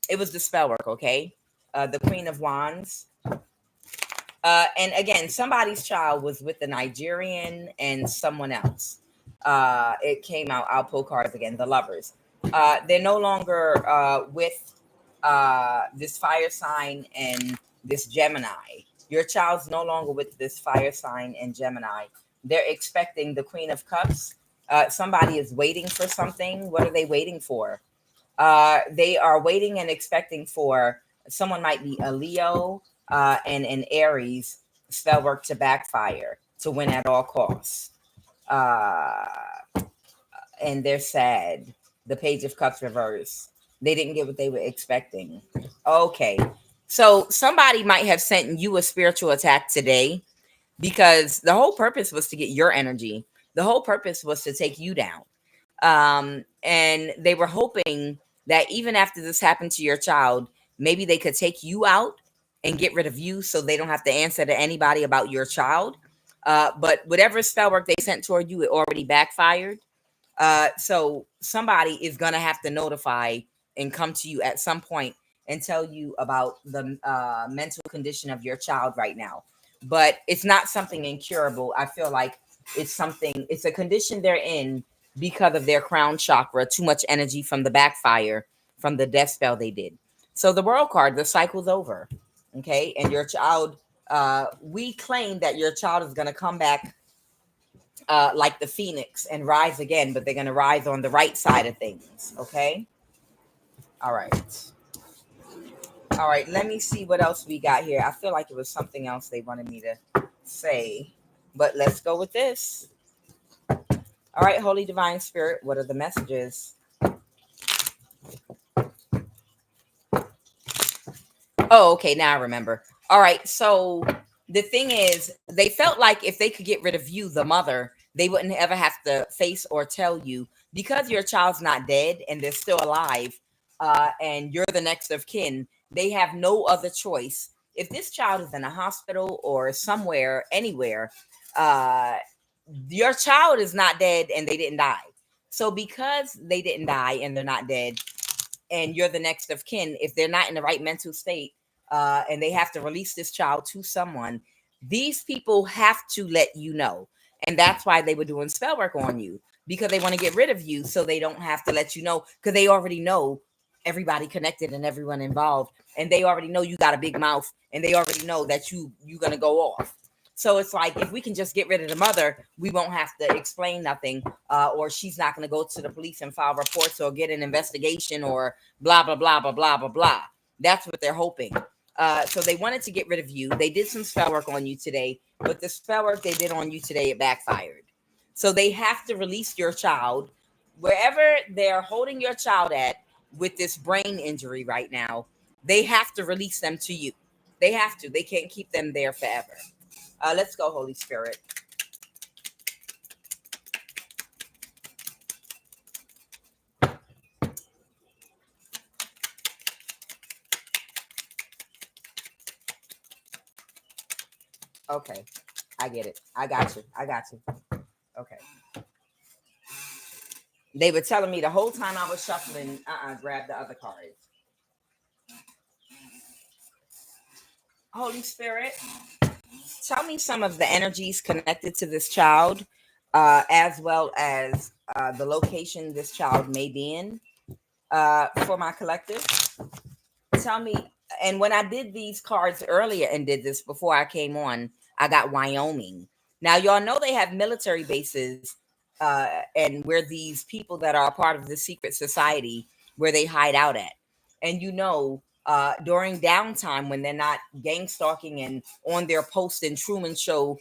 It was the spell work, okay? The Queen of Wands. And again, somebody's child was with the Nigerian and someone else. It came out, I'll pull cards again, the Lovers. They're no longer with this fire sign and this Gemini. Your child's no longer with this fire sign and Gemini. They're expecting the Queen of Cups. Somebody is waiting for something. What are they waiting for? They are waiting and expecting for, someone might be a Leo and an Aries spell work to backfire, to win at all costs. Uh, and they're sad. The Page of Cups reverse. They didn't get what they were expecting. Okay. So somebody might have sent you a spiritual attack today, because the whole purpose was to get your energy. The whole purpose was to take you down. And they were hoping that even after this happened to your child, maybe they could take you out and get rid of you so they don't have to answer to anybody about your child. But whatever spell work they sent toward you, it already backfired. So somebody is going to have to notify and come to you at some point and tell you about the mental condition of your child right now. But it's not something incurable. I feel like it's a condition they're in because of their crown chakra, too much energy from the backfire, from the death spell they did. So the world card, the cycle's over. Okay. And your child, we claim that your child is going to come back like the phoenix and rise again, but they're going to rise on the right side of things. Okay. All right. All right. Let me see what else we got here. I feel like it was something else they wanted me to say, but let's go with this. All right. Holy Divine Spirit, what are the messages? Oh, okay. Now I remember. All right. So the thing is, they felt like if they could get rid of you, the mother, they wouldn't ever have to face or tell you, because your child's not dead and they're still alive, and you're the next of kin. They have no other choice. If this child is in a hospital or somewhere, anywhere, uh, your child is not dead and they didn't die. So because they didn't die and they're not dead, and you're the next of kin, if they're not in the right mental state, and they have to release this child to someone, these people have to let you know. And that's why they were doing spell work on you, because they want to get rid of you so they don't have to let you know, because they already know everybody connected and everyone involved, and they already know you got a big mouth, and they already know that you're gonna go off. So it's like, if we can just get rid of the mother, we won't have to explain nothing, or she's not going to go to the police and file reports or get an investigation or blah, blah, blah, blah, blah, blah, blah. That's what they're hoping. So they wanted to get rid of you. They did some spell work on you today, but the spell work they did on you today, it backfired. So they have to release your child wherever they're holding your child at with this brain injury right now. They have to release them to you. They have to. They can't keep them there forever. Let's go, Holy Spirit. Okay. I get it. I got you. I got you. Okay. They were telling me the whole time I was shuffling, grab the other cards. Holy Spirit, tell me some of the energies connected to this child, as well as the location this child may be in, for my collective. Tell me, and when I did these cards earlier and did this before I came on, I got Wyoming. Now, y'all know they have military bases, and where these people that are a part of the secret society where they hide out at. And during downtime when they're not gang stalking and on their post and Truman Show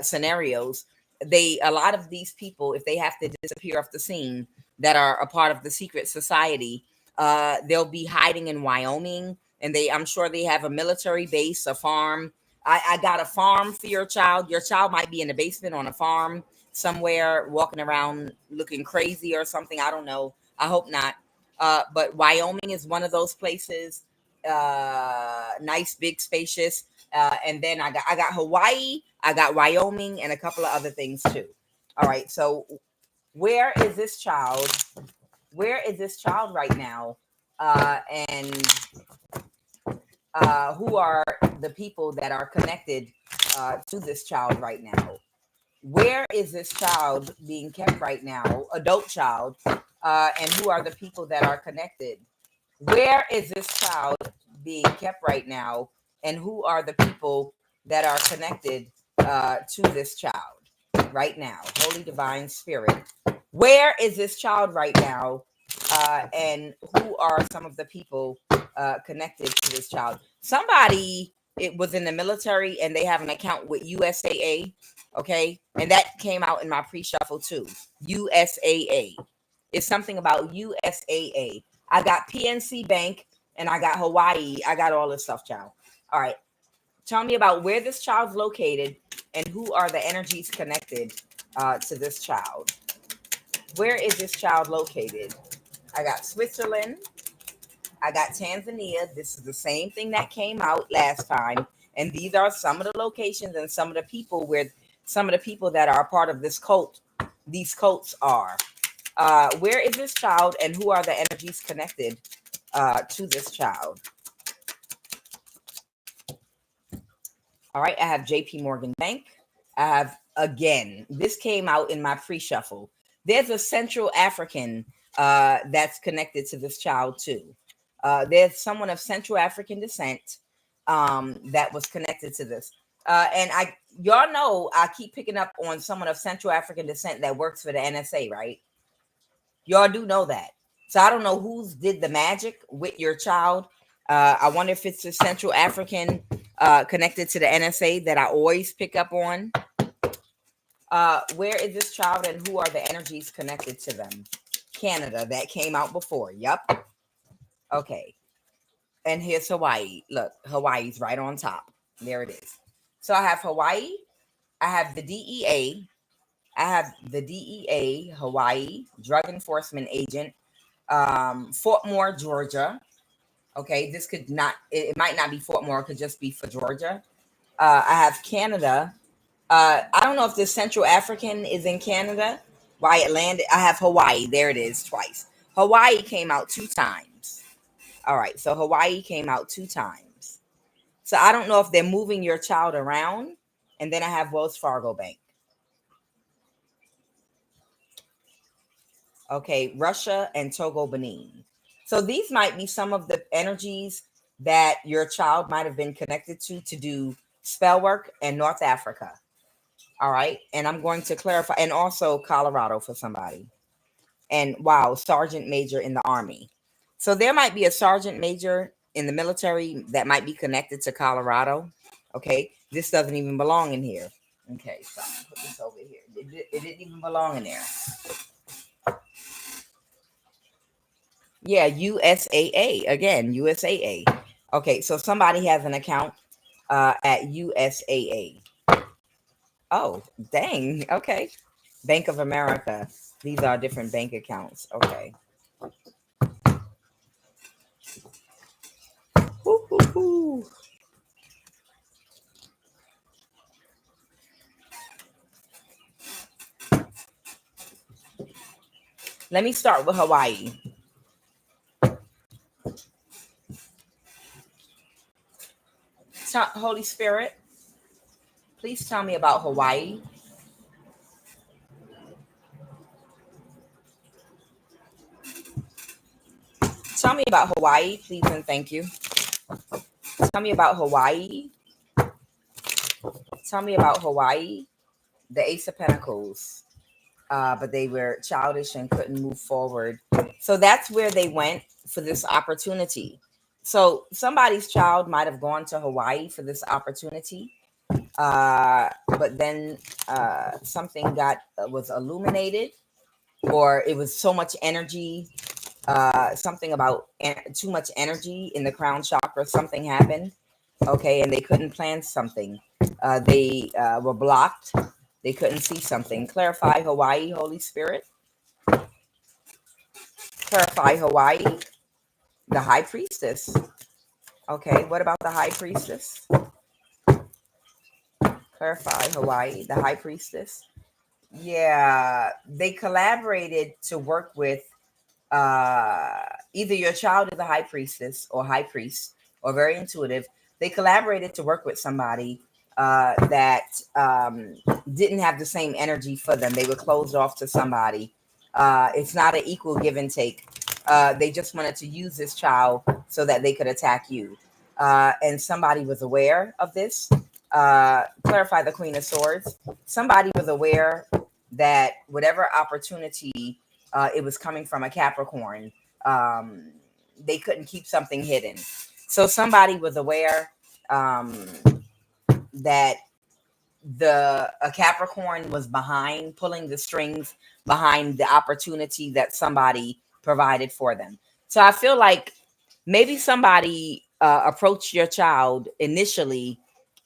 scenarios, a lot of these people, if they have to disappear off the scene, that are a part of the secret society, they'll be hiding in Wyoming, and I'm sure they have a military base, a farm. I got a farm for your child. Your child might be in the basement on a farm somewhere, walking around looking crazy or something. I don't know. I hope not. But Wyoming is one of those places. Nice, big, spacious. And then I got Hawaii. I got Wyoming, and a couple of other things too. All right. So where is this child? Where is this child right now? And who are the people that are connected to this child right now? Where is this child being kept right now? Adult child. And who are the people that are connected? Where is this child being kept right now? And who are the people that are connected to this child right now? Holy Divine Spirit. Where is this child right now? And who are some of the people connected to this child? Somebody, it was in the military and they have an account with USAA. Okay. And that came out in my pre-shuffle too. USAA. It's something about USAA. I got PNC Bank and I got Hawaii. I got all this stuff, child. All right. Tell me about where this child's located and who are the energies connected to this child. Where is this child located? I got Switzerland. I got Tanzania. This is the same thing that came out last time. And these are some of the locations and some of the people where some of the people that are a part of this cult, these cults are. Where is this child and who are the energies connected to this child? All right, I have JP Morgan Bank. I have, again, this came out in my pre-shuffle. There's a Central African that's connected to this child too. There's someone of Central African descent that was connected to this. And y'all know I keep picking up on someone of Central African descent that works for the NSA, right? Y'all do know that. So I don't know who's did the magic with your child. I wonder if it's a Central African connected to the NSA that I always pick up on. Where is this child and who are the energies connected to them? Canada, that came out before. Yep. Okay. And here's Hawaii. Look, Hawaii's right on top. There it is. So I have Hawaii. I have the DEA. I have the DEA, Hawaii, Drug Enforcement Agent, Fort Moore, Georgia. Okay, this could not, it might not be Fort Moore, it could just be for Georgia. I have Canada. I don't know if the Central African is in Canada. Why it landed. I have Hawaii. There it is, twice. Hawaii came out 2 times. All right, so Hawaii came out 2 times. So I don't know if they're moving your child around. And then I have Wells Fargo Bank. Okay, Russia and Togo, Benin. So these might be some of the energies that your child might have been connected to do spell work in North Africa. All right. And I'm going to clarify, and also Colorado for somebody. And wow, sergeant major in the Army. So there might be a sergeant major in the military that might be connected to Colorado. Okay. This doesn't even belong in here. Okay. So I'm going to put this over here. It didn't even belong in there. Yeah, USAA. Again, USAA. Okay, so somebody has an account at USAA. Oh, dang. Okay. Bank of America. These are different bank accounts. Okay. Woo, woo, woo. Let me start with Hawaii. Holy Spirit, please tell me about Hawaii. Tell me about Hawaii, please and thank you. Tell me about Hawaii. Tell me about Hawaii. The Ace of Pentacles. But they were childish and couldn't move forward. So that's where they went for this opportunity. So somebody's child might have gone to Hawaii for this opportunity. But then something was illuminated, or it was so much energy, something about too much energy in the crown chakra. Something happened, okay, and they couldn't plan something. They were blocked. They couldn't see something. Clarify Hawaii, Holy Spirit. Clarify Hawaii. The High Priestess. Okay, what about the High Priestess? Clarify Hawaii, the High Priestess. Yeah, they collaborated to work with either your child is a high priestess or high priest or very intuitive. They collaborated to work with somebody that didn't have the same energy for them. They were closed off to somebody. It's not an equal give and take. They just wanted to use this child so that they could attack you. And somebody was aware of this. Clarify the Queen of Swords. Somebody was aware that whatever opportunity it was coming from a Capricorn, they couldn't keep something hidden. So somebody was aware that a Capricorn was behind, pulling the strings behind the opportunity that somebody provided for them. So I feel like maybe somebody approached your child initially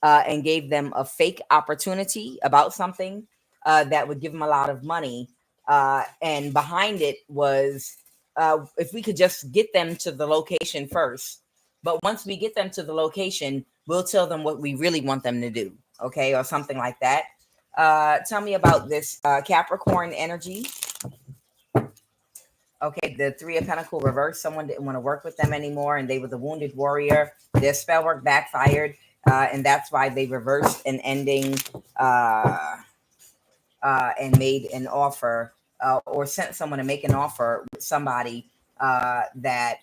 and gave them a fake opportunity about something that would give them a lot of money. And behind it was, if we could just get them to the location first. But once we get them to the location, we'll tell them what we really want them to do. Okay, or something like that. Tell me about this Capricorn energy. Okay, the Three of Pentacles reversed. Someone didn't want to work with them anymore, and they were the wounded warrior. Their spell work backfired, and that's why they reversed an ending and made an offer, or sent someone to make an offer with somebody that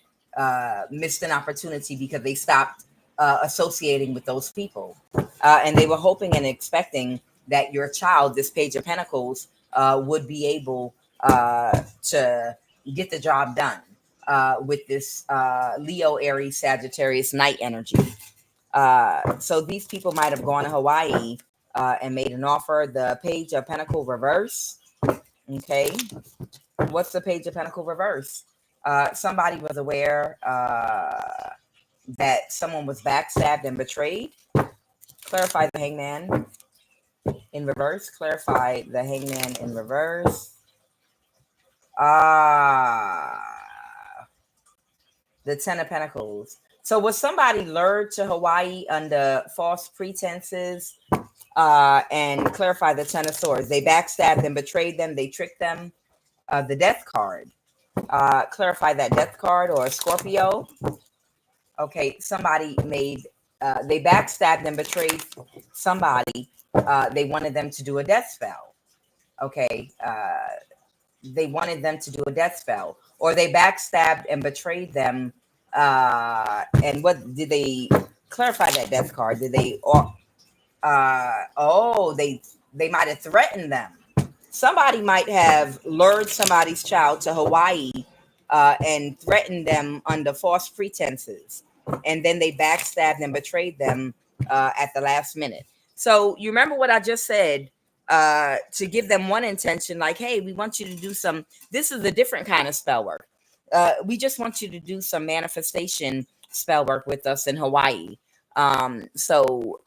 missed an opportunity because they stopped associating with those people. And they were hoping and expecting that your child, this Page of Pentacles, would be able to get the job done with this Leo, Aries, Sagittarius night energy. So these people might have gone to Hawaii and made an offer. The Page of Pentacles reverse. Okay. What's the Page of Pentacles reverse? Somebody was aware that someone was backstabbed and betrayed. Clarify the Hangman in reverse. Clarify the Hangman in reverse. The Ten of Pentacles. So was somebody lured to Hawaii under false pretenses? And clarify the Ten of Swords. They backstabbed and betrayed them. They tricked them. The Death card. Clarify that Death card, or Scorpio. Okay, somebody they backstabbed and betrayed somebody. They wanted them to do a death spell. Okay, they wanted them to do a death spell, or they backstabbed and betrayed them. And what did they clarify that Death card? Did they? They might have threatened them. Somebody might have lured somebody's child to Hawaii and threatened them under false pretenses, and then they backstabbed and betrayed them at the last minute. So you remember what I just said, to give them one intention, like, hey, we want you to do this is a different kind of spell work. We just want you to do some manifestation spell work with us in Hawaii. So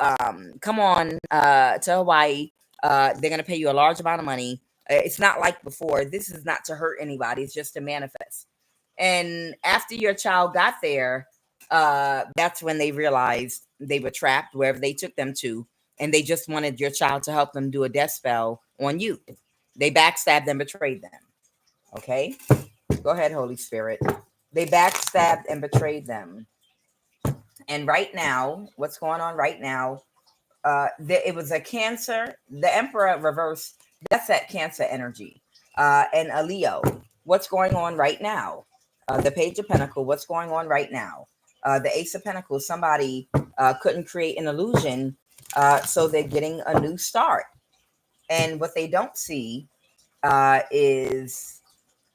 come on to Hawaii. They're going to pay you a large amount of money. It's not like before. This is not to hurt anybody. It's just to manifest. And after your child got there, that's when they realized they were trapped wherever they took them to. And they just wanted your child to help them do a death spell on you. They backstabbed and betrayed them. Okay, go ahead, Holy Spirit. They backstabbed and betrayed them. And right now, what's going on right now? It was a Cancer. The Emperor reversed. That's that Cancer energy. And a Leo. What's going on right now? The Page of Pentacles. What's going on right now? The Ace of Pentacles. Somebody couldn't create an illusion, so they're getting a new start. And is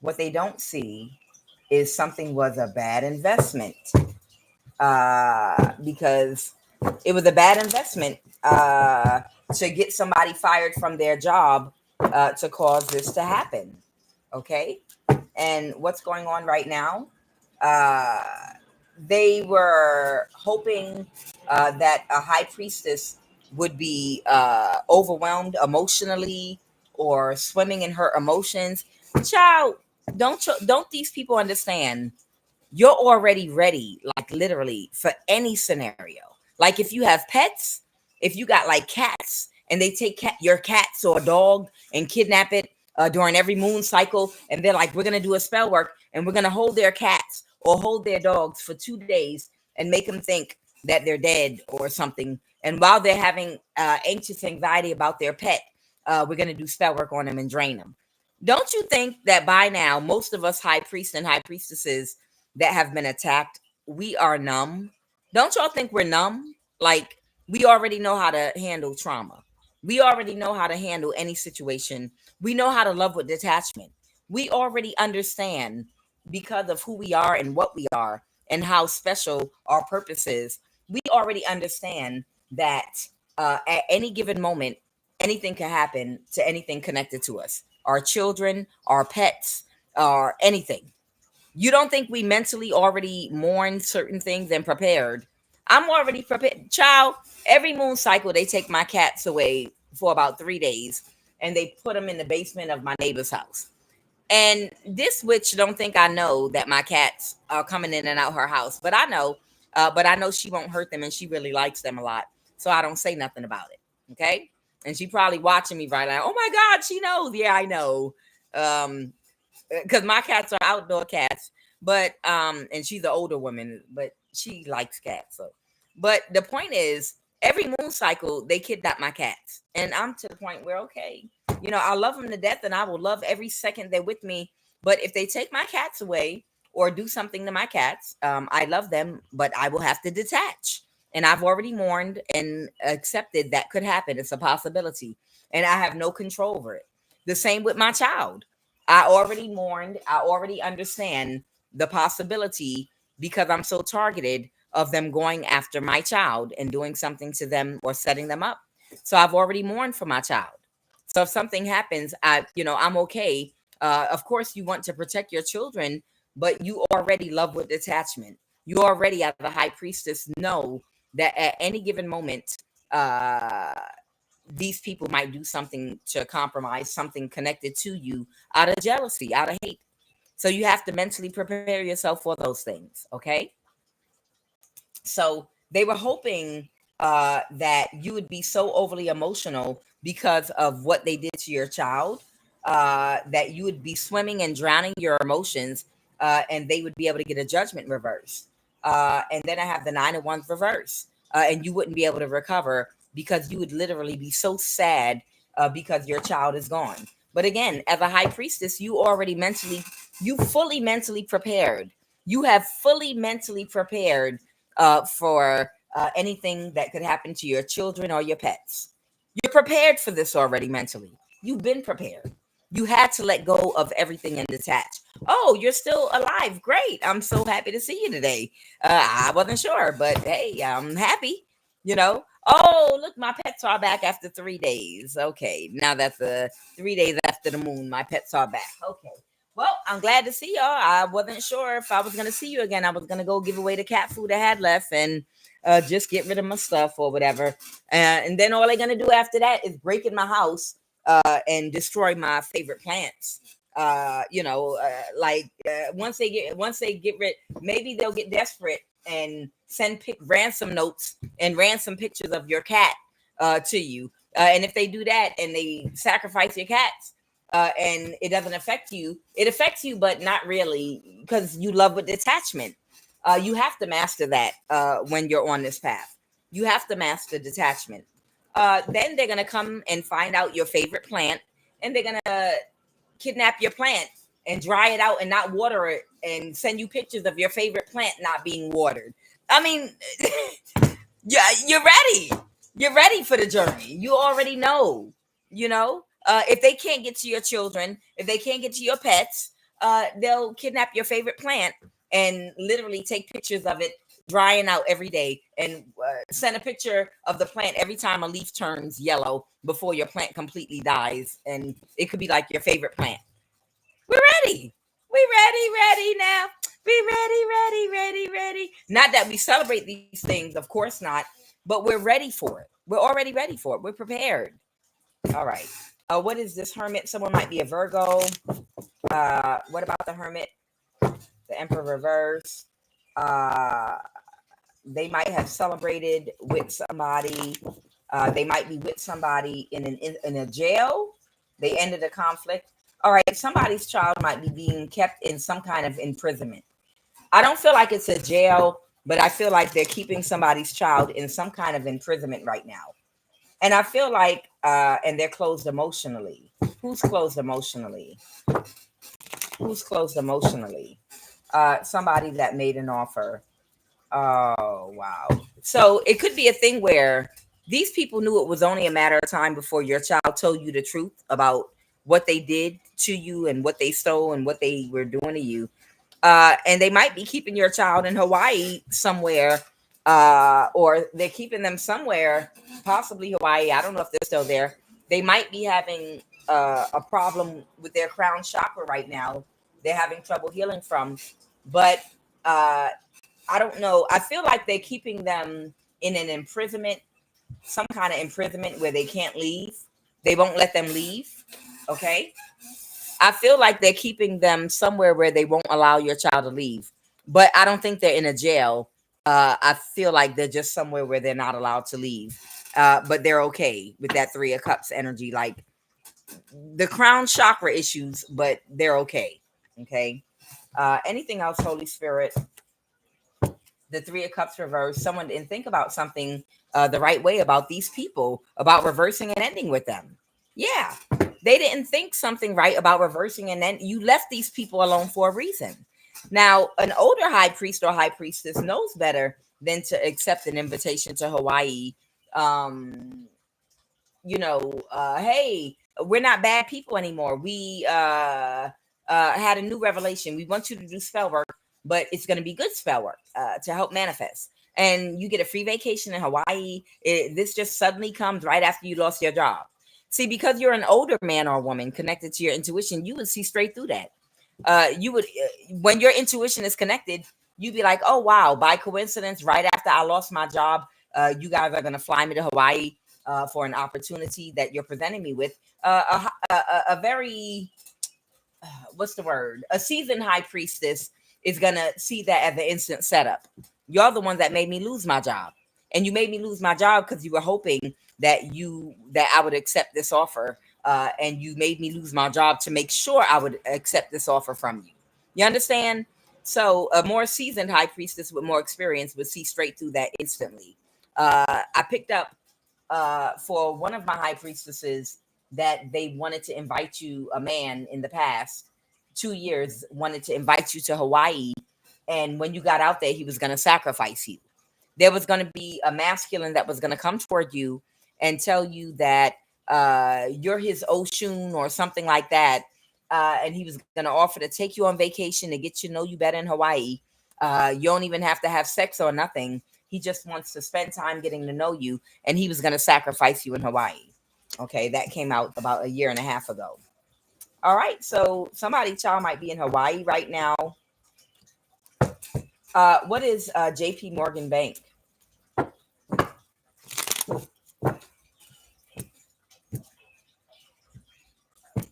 what they don't see is something was a bad investment, because it was a bad investment to get somebody fired from their job, to cause this to happen. Okay. And what's going on right now? Uh, they were hoping that a high priestess would be overwhelmed emotionally or swimming in her emotions. Child, don't these people understand? You're already ready, like literally for any scenario. Like if you have pets, if you got like cats and they take your cats or a dog and kidnap it during every moon cycle, and they're like, we're going to do a spell work and we're going to hold their cats or hold their dogs for 2 days and make them think that they're dead or something. And while they're having anxious anxiety about their pet, we're going to do spell work on them and drain them. Don't you think that by now, most of us high priests and high priestesses that have been attacked, we are numb? Don't y'all think we're numb? Like, we already know how to handle trauma. We already know how to handle any situation. We know how to love with detachment. We already understand, because of who we are and what we are and how special our purpose is. We already understand that at any given moment, anything can happen to anything connected to us, our children, our pets, or anything. You don't think we mentally already mourned certain things and prepared? I'm already prepared. Child, every moon cycle, they take my cats away for about 3 days and they put them in the basement of my neighbor's house. And this witch don't think I know that my cats are coming in and out her house, but I know. But I know she won't hurt them, and she really likes them a lot, so I don't say nothing about it. Okay, and she probably watching me right now. Oh my God, she knows. Yeah, I know. Um, because my cats are outdoor cats, but and she's an older woman, but she likes cats. So, but the point is, every moon cycle they kidnap my cats, and I'm to the point where okay, I love them to death, and I will love every second they're with me. But if they take my cats away or do something to my cats, I love them, but I will have to detach. And I've already mourned and accepted that could happen. It's a possibility, and I have no control over it. The same with my child. I already mourned. I already understand the possibility, because I'm so targeted of them going after my child and doing something to them or setting them up. So I've already mourned for my child. So if something happens, I'm okay. Of course, you want to protect your children, but you already love with detachment. You already, as a high priestess, know that at any given moment, uh, these people might do something to compromise something connected to you out of jealousy, out of hate. So you have to mentally prepare yourself for those things. Okay. So they were hoping that you would be so overly emotional because of what they did to your child, that you would be swimming and drowning your emotions, and they would be able to get a judgment reverse. And then I have the 9 of Wands reverse, and you wouldn't be able to recover because you would literally be so sad because your child is gone. But again, as a high priestess, you fully mentally prepared. You have fully mentally prepared for anything that could happen to your children or your pets. You're prepared for this already mentally. You've been prepared. You had to let go of everything and detach. Oh, you're still alive. Great. I'm so happy to see you today. I wasn't sure, but hey, I'm happy. Oh, look, my pets are back after 3 days. Okay. Now that's 3 days after the moon. My pets are back. Okay. Well, I'm glad to see y'all. I wasn't sure if I was going to see you again. I was going to go give away the cat food I had left and just get rid of my stuff or whatever. And then all they're going to do after that is break in my house and destroy my favorite plants. Once they get rid, maybe they'll get desperate and send ransom notes and ransom pictures of your cat to you. And if they do that and they sacrifice your cats, and it doesn't affect you. It affects you, but not really, because you love with detachment. You have to master that when you're on this path. You have to master detachment. Then they're gonna come and find out your favorite plant, and they're gonna kidnap your plant and dry it out and not water it, and send you pictures of your favorite plant not being watered. I mean, yeah, you're ready. You're ready for the journey. You already know. If they can't get to your children, if they can't get to your pets, they'll kidnap your favorite plant and literally take pictures of it drying out every day, and send a picture of the plant every time a leaf turns yellow before your plant completely dies. And it could be like your favorite plant. We're ready. We ready now. We ready. Not that we celebrate these things, of course not, but we're ready for it. We're already ready for it. We're prepared. All right. What is this hermit? Someone might be a Virgo. What about the hermit? The Emperor reverse. They might have celebrated with somebody. They might be with somebody in a jail. They ended a conflict. All right, somebody's child might be being kept in some kind of imprisonment. I don't feel like it's a jail, but I feel like they're keeping somebody's child in some kind of imprisonment right now. And I feel like, and they're closed emotionally. Who's closed emotionally? Who's closed emotionally? Somebody that made an offer. Oh, wow. So it could be a thing where these people knew it was only a matter of time before your child told you the truth about what they did to you and what they stole and what they were doing to you. And they might be keeping your child in Hawaii somewhere, or they're keeping them somewhere, possibly Hawaii. I don't know if they're still there. They might be having a problem with their crown chakra right now. They're having trouble healing from, but I don't know. I feel like they're keeping them in an imprisonment, some kind of imprisonment where they can't leave. They won't let them leave. Okay. I feel like they're keeping them somewhere where they won't allow your child to leave. But I don't think they're in a jail. I feel like they're just somewhere where they're not allowed to leave. But they're okay with that Three of Cups energy. Like the crown chakra issues, but they're okay. Okay. Anything else, Holy Spirit? The Three of Cups reverse. Someone didn't think about something the right way about these people, about reversing and ending with them. Yeah, they didn't think something right about reversing, and then you left these people alone for a reason. Now, an older high priest or high priestess knows better than to accept an invitation to Hawaii. Um, hey, we're not bad people anymore. We had a new revelation. We want you to do spell work, but it's going to be good spell work to help manifest. And you get a free vacation in Hawaii. This just suddenly comes right after you lost your job. See, because you're an older man or woman connected to your intuition, you would see straight through that. You would, when your intuition is connected, you'd be like, oh, wow, by coincidence, right after I lost my job, you guys are going to fly me to Hawaii for an opportunity that you're presenting me with. A very, what's the word? A seasoned high priestess is going to see that as an instant setup. You're the ones that made me lose my job. And you made me lose my job because you were hoping that I would accept this offer. And you made me lose my job to make sure I would accept this offer from you. You understand? So a more seasoned high priestess with more experience would see straight through that instantly. I picked up for one of my high priestesses that they wanted to invite you, a man in the past 2 years wanted to invite you to Hawaii. And when you got out there, he was going to sacrifice you. There was going to be a masculine that was going to come toward you and tell you that you're his Oshun or something like that. And he was going to offer to take you on vacation to get you to know you better in Hawaii. You don't even have to have sex or nothing. He just wants to spend time getting to know you. And he was going to sacrifice you in Hawaii. Okay, that came out about a year and a half ago. All right, so somebody's child might be in Hawaii right now. What is JP Morgan Bank?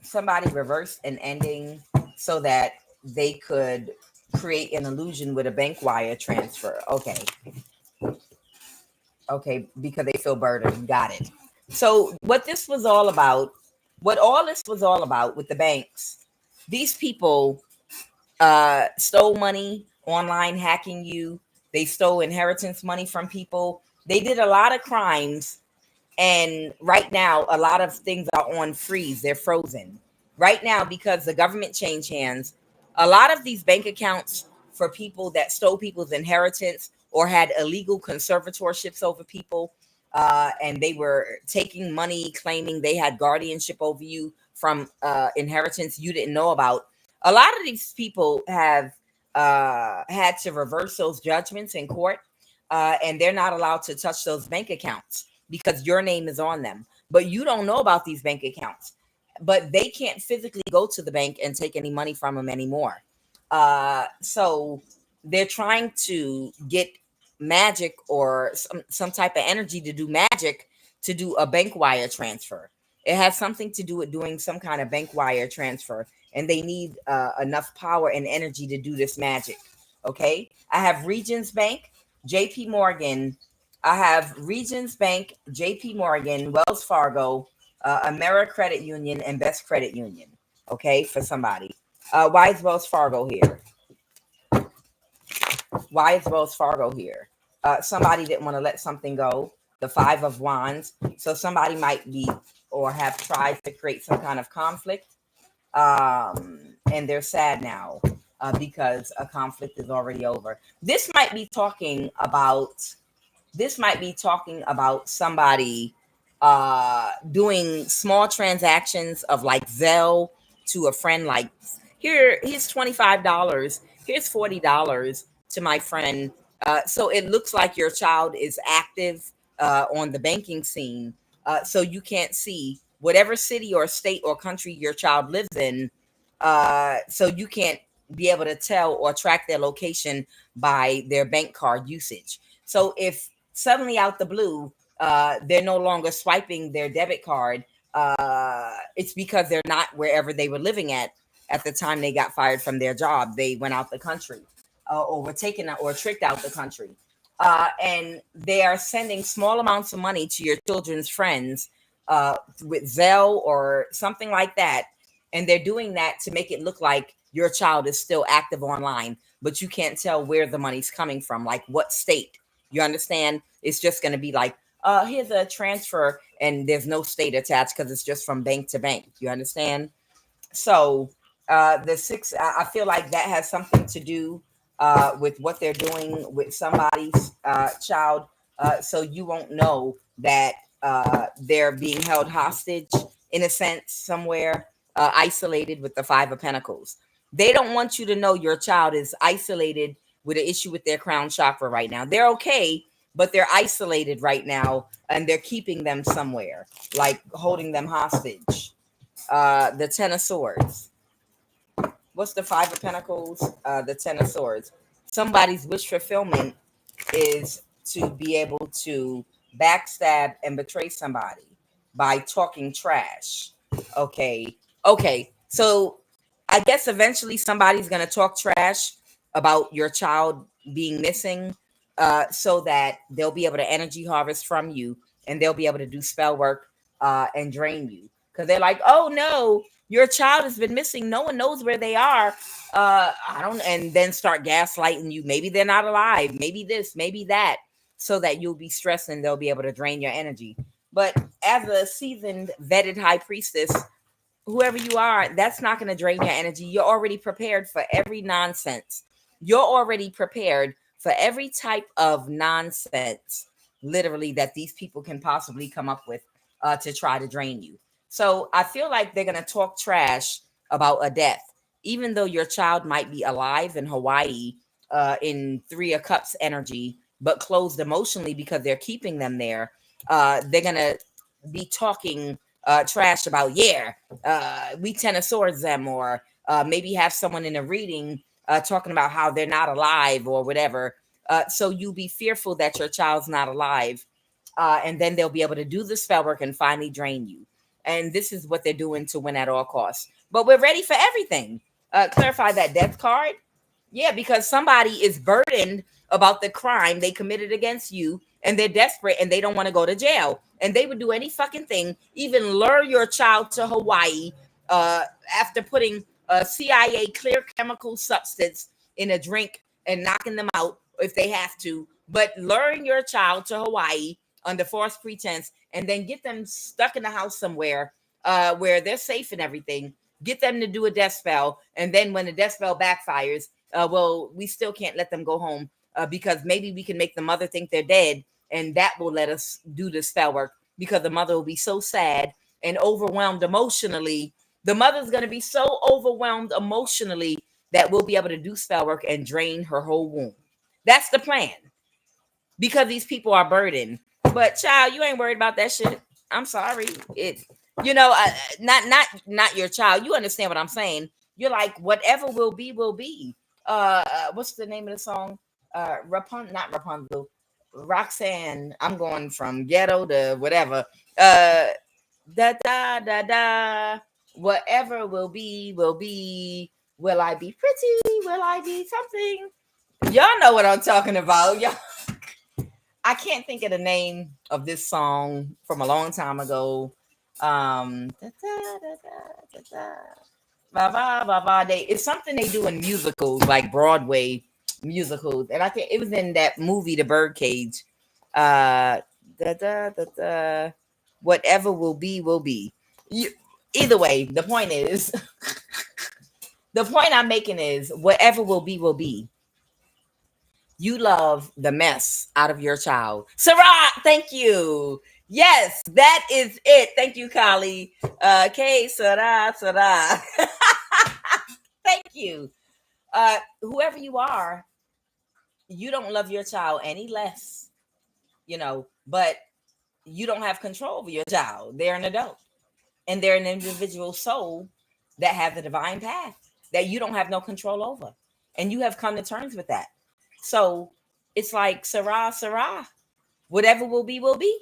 Somebody reversed an ending so that they could create an illusion with a bank wire transfer. Okay, because they feel burdened. Got it. So what this was all about What all this was all about with the banks, these people stole money online, hacking you. They stole inheritance money from people. They did a lot of crimes, and right now a lot of things are on freeze. They're frozen right now because the government changed hands. A lot of these bank accounts for people that stole people's inheritance or had illegal conservatorships over people, and they were taking money claiming they had guardianship over you from inheritance you didn't know about. A lot of these people have had to reverse those judgments in court, and they're not allowed to touch those bank accounts because your name is on them. But you don't know about these bank accounts. But they can't physically go to the bank and take any money from them anymore. So they're trying to get magic or some type of energy to do magic to do a bank wire transfer. It has something to do with doing some kind of bank wire transfer, and they need enough power and energy to do this magic. Okay, I have Regions Bank, JP Morgan. I have Regions Bank, JP Morgan, Wells Fargo, AmeriCredit Union, and Best Credit Union. Okay, for somebody. Why is Wells Fargo here? Why is Wells Fargo here? Somebody didn't want to let something go. The Five of Wands. So somebody might be or have tried to create some kind of conflict. And they're sad now because a conflict is already over. This might be talking about somebody doing small transactions of like Zelle to a friend, like here's $25, here's $40 to my friend. So it looks like your child is active on the banking scene. So you can't see whatever city or state or country your child lives in. So you can't be able to tell or track their location by their bank card usage. So if suddenly out the blue, they're no longer swiping their debit card, it's because they're not wherever they were living at the time they got fired from their job. They went out the country or were taken out or tricked out the country. And they are sending small amounts of money to your children's friends with Zelle or something like that. And they're doing that to make it look like your child is still active online, but you can't tell where the money's coming from, like what state. You understand? It's just going to be like, here's a transfer, and there's no state attached because it's just from bank to bank. You understand? So the six, I feel like that has something to do with what they're doing with somebody's child. So you won't know that they're being held hostage in a sense somewhere, isolated with the Five of Pentacles. They don't want you to know your child is isolated with an issue with their crown chakra right now. They're okay, but they're isolated right now, and they're keeping them somewhere, like holding them hostage. The Ten of Swords. What's the Five of Pentacles? The Ten of Swords. Somebody's wish fulfillment is to be able to backstab and betray somebody by talking trash. Okay. So I guess eventually somebody's going to talk trash about your child being missing, so that they'll be able to energy harvest from you, and they'll be able to do spell work and drain you. Because they're like, oh no, your child has been missing. No one knows where they are. I don't, and then start gaslighting you. Maybe they're not alive. Maybe this, maybe that, so that you'll be stressed and they'll be able to drain your energy. But as a seasoned, vetted high priestess, whoever you are, that's not going to drain your energy. You're already prepared for every nonsense. You're already prepared for every type of nonsense, literally, that these people can possibly come up with to try to drain you. So I feel like they're going to talk trash about a death, even though your child might be alive in Hawaii in Three of Cups energy, but closed emotionally because they're keeping them there. They're going to be talking trash about, we Ten of Swords them, or maybe have someone in a reading talking about how they're not alive or whatever. So you be fearful that your child's not alive, and then they'll be able to do the spell work and finally drain you. And this is what they're doing to win at all costs. But we're ready for everything. Clarify that death card. Yeah, because somebody is burdened about the crime they committed against you, and they're desperate and they don't want to go to jail. And they would do any fucking thing, even lure your child to Hawaii uh, after putting a CIA clear chemical substance in a drink and knocking them out if they have to. But luring your child to Hawaii under false pretense and then get them stuck in the house somewhere where they're safe and everything. Get them to do a death spell. And then when the death spell backfires, well, we still can't let them go home because maybe we can make the mother think they're dead, and that will let us do the spell work because the mother will be so sad and overwhelmed emotionally. The mother's going to be so overwhelmed emotionally that we'll be able to do spell work and drain her whole womb. That's the plan because these people are burdened. But child, you ain't worried about that shit. I'm sorry. It, not your child. You understand what I'm saying? You're like, whatever will be, will be. What's the name of the song? Not Rapunzel. Roxanne. I'm going from ghetto to whatever. Da da da da. Whatever will be, will be. Will I be pretty? Will I be something? Y'all know what I'm talking about. Y'all, I can't think of the name of this song from a long time ago. Da, da, da, da, da, ba, ba, ba, ba. It's something they do in musicals, like Broadway musicals, and I think it was in that movie, The Birdcage. Da, da, da, da. Whatever will be, will be. You, either way, the point is, the point I'm making is, whatever will be, will be. You love the mess out of your child. Sarah, thank you. Yes, that is it. Thank you, Kali. Okay, Sarah. Thank you. Whoever you are, you don't love your child any less, but you don't have control over your child. They're an adult and they're an individual soul that have the divine path that you don't have no control over. And you have come to terms with that. So it's like, Sarah, whatever will be, will be.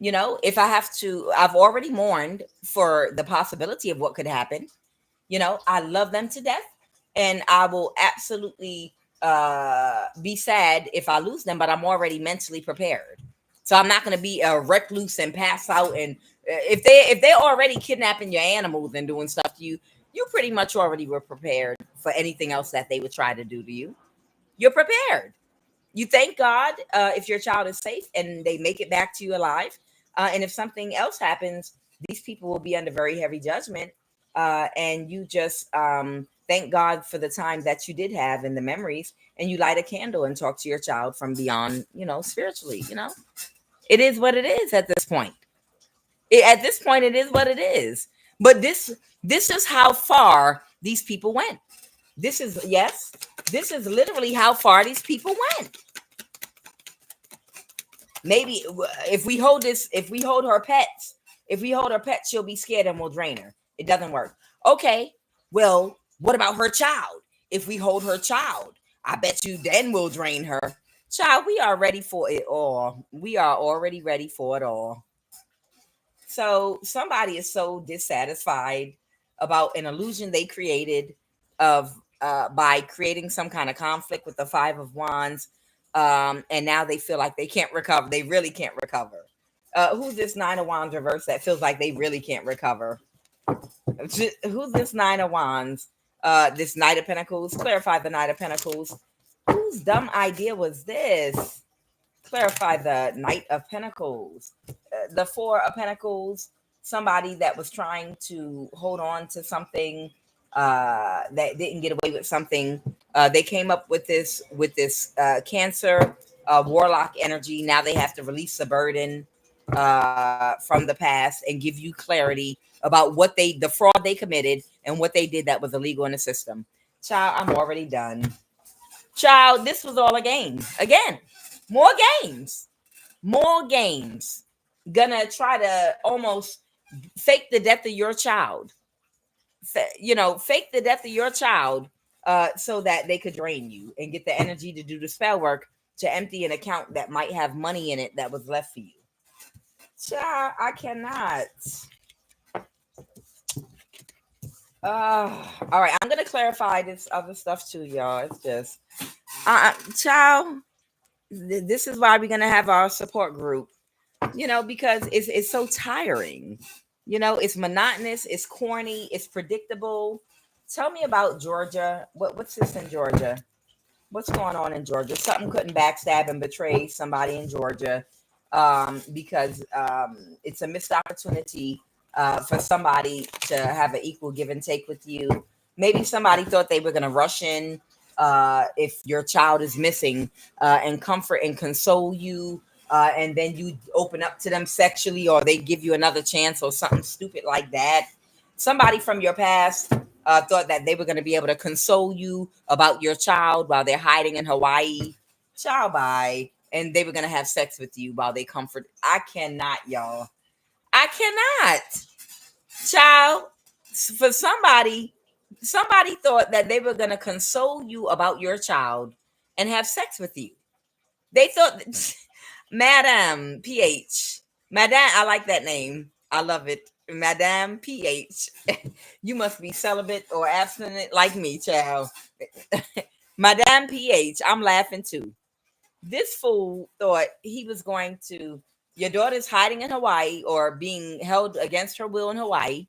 If I have to, I've already mourned for the possibility of what could happen. I love them to death, and I will absolutely be sad if I lose them, but I'm already mentally prepared. So I'm not going to be a recluse and pass out. And if they're already kidnapping your animals and doing stuff to you, you pretty much already were prepared for anything else that they would try to do to you. You're prepared. You thank God if your child is safe and they make it back to you alive. And if something else happens, these people will be under very heavy judgment. And you just thank God for the time that you did have and the memories. And you light a candle and talk to your child from beyond, spiritually. It is what it is at this point. At this point, it is what it is. But this is how far these people went. This is literally how far these people went. Maybe if we hold her pets, she'll be scared and we'll drain her. It doesn't work. Okay, well, what about her child? If we hold her child, I bet you then we'll drain her. Child, we are ready for it all. We are already ready for it all. So somebody is so dissatisfied about an illusion they created of by creating some kind of conflict with the Five of Wands, and now they feel like they can't recover. They really can't recover. Who's this Nine of Wands reverse that feels like they really can't recover? Who's this Nine of Wands? This Knight of Pentacles. Clarify the Knight of Pentacles. Whose dumb idea was this? Clarify the Knight of Pentacles. The Four of Pentacles. Somebody that was trying to hold on to something that didn't get away with something. They came up with this Cancer, Warlock energy. Now they have to release the burden from the past and give you clarity about the fraud they committed and what they did that was illegal in the system. Child, I'm already done. Child, this was all a game. Again, more games. Gonna try to almost fake the death of your child. Fake the death of your child so that they could drain you and get the energy to do the spell work to empty an account that might have money in it that was left for you. Child, I cannot. All right, I'm gonna clarify this other stuff too, y'all. It's just child. This is why we're gonna have our support group. Because it's so tiring. It's monotonous. It's corny. It's predictable. Tell me about Georgia. What's this in Georgia? What's going on in Georgia? Something couldn't backstab and betray somebody in Georgia, because it's a missed opportunity for somebody to have an equal give and take with you. Maybe somebody thought they were going to rush in if your child is missing, and comfort and console you. And then you open up to them sexually, or they give you another chance, or something stupid like that. Somebody from your past thought that they were going to be able to console you about your child while they're hiding in Hawaii. Child, bye. And they were going to have sex with you while they comfort. I cannot, y'all. I cannot. Child, for somebody thought that they were going to console you about your child and have sex with you. They thought, Madam PH. Madame, I like that name. I love it. Madame PH. You must be celibate or abstinent like me, child. Madame PH. I'm laughing too. This fool thought he was going to, your daughter's hiding in Hawaii or being held against her will in Hawaii.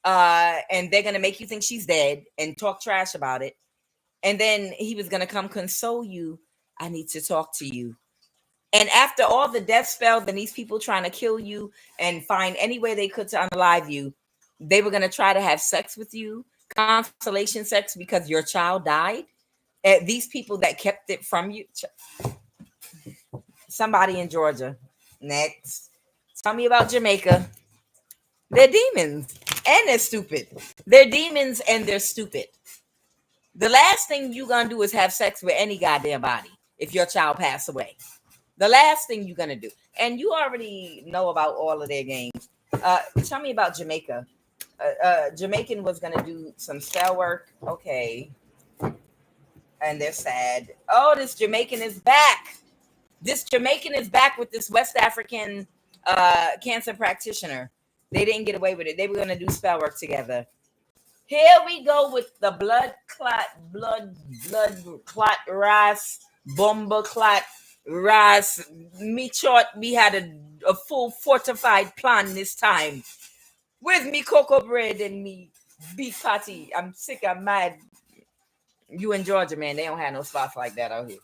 And they're going to make you think she's dead and talk trash about it. And then he was going to come console you. I need to talk to you. And after all the death spells and these people trying to kill you and find any way they could to unalive you, they were going to try to have sex with you, consolation sex, because your child died. These people that kept it from you. Somebody in Georgia. Next. Tell me about Jamaica. They're demons and they're stupid. They're demons and they're stupid. The last thing you're going to do is have sex with any goddamn body if your child passed away. The last thing you're going to do. And you already know about all of their games. Tell me about Jamaica. Jamaican was going to do some spell work. Okay. And they're sad. Oh, this Jamaican is back. This Jamaican is back with this West African cancer practitioner. They didn't get away with it. They were going to do spell work together. Here we go with the blood clot, rice, bomba clot, rice. Me short, we had a full fortified plan this time. With me cocoa bread and me beef patty. I'm sick, I'm mad. You in Georgia, man, they don't have no spots like that out here.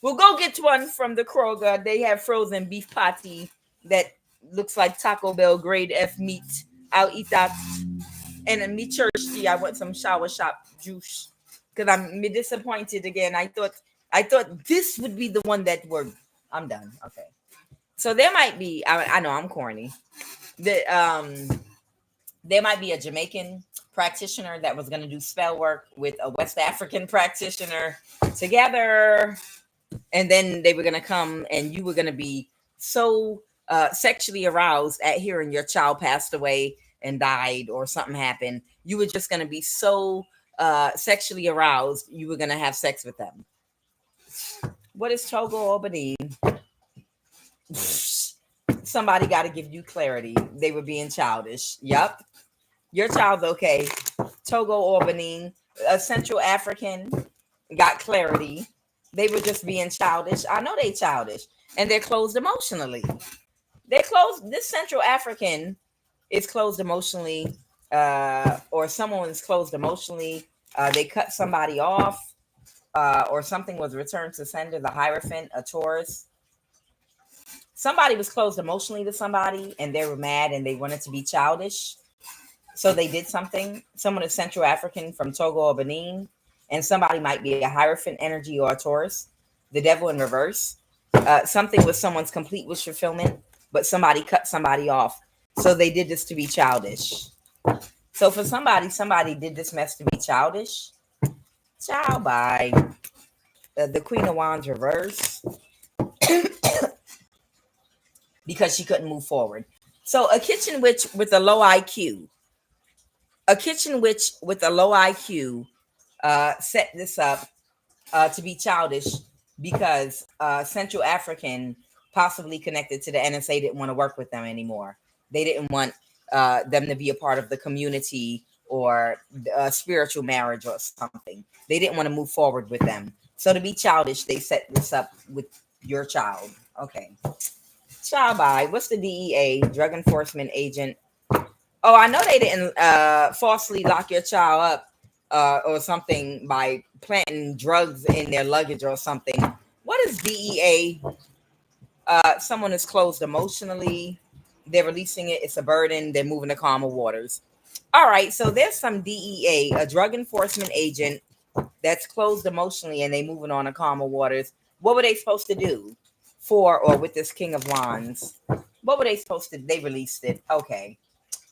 We'll go get one from the Kroger. They have frozen beef patty that looks like Taco Bell grade F meat. I'll eat that. And a me church tea. I want some shower shop juice because I'm disappointed again. I thought this would be the one that worked. I'm done. Okay. So there might be. I know I'm corny. There might be a Jamaican practitioner that was going to do spell work with a West African practitioner together, and then they were going to come, and you were going to be so sexually aroused at hearing your child passed away and died or something happened. You were just going to be so sexually aroused, you were going to have sex with them. What is Togo Albany? Somebody got to give you clarity. They were being childish. Yep. Your child's okay. Togo Albany, a Central African, got clarity. They were just being childish. I know they childish. And they're closed emotionally. They're closed. This Central African is closed emotionally, or someone's closed emotionally. They cut somebody off, or something was returned to sender, the Hierophant, a Taurus. Somebody was closed emotionally to somebody, and they were mad, and they wanted to be childish. So they did something. Someone is Central African from Togo or Benin, and somebody might be a Hierophant energy or a Taurus. The devil in reverse. Something with someone's complete wish fulfillment, but somebody cut somebody off. So they did this to be childish. So for somebody did this mess to be childish. Ciao, bye. The Queen of Wands reverse. Because she couldn't move forward. So a kitchen witch with a low IQ. A kitchen witch with a low IQ set this up to be childish because Central African, possibly connected to the NSA, didn't want to work with them anymore. They didn't want them to be a part of the community or a spiritual marriage or something. They didn't want to move forward with them. So to be childish, they set this up with your child. Okay. Child by, what's the DEA? Drug enforcement agent. Oh, I know they didn't falsely lock your child up or something by planting drugs in their luggage or something. What is DEA? Someone is closed emotionally. They're releasing it. It's a burden. They're moving to calmer waters. All right. So there's some DEA, a drug enforcement agent that's closed emotionally and they moving on to calmer waters. What were they supposed to do for or with this King of Wands? What were they supposed to? They released it. Okay.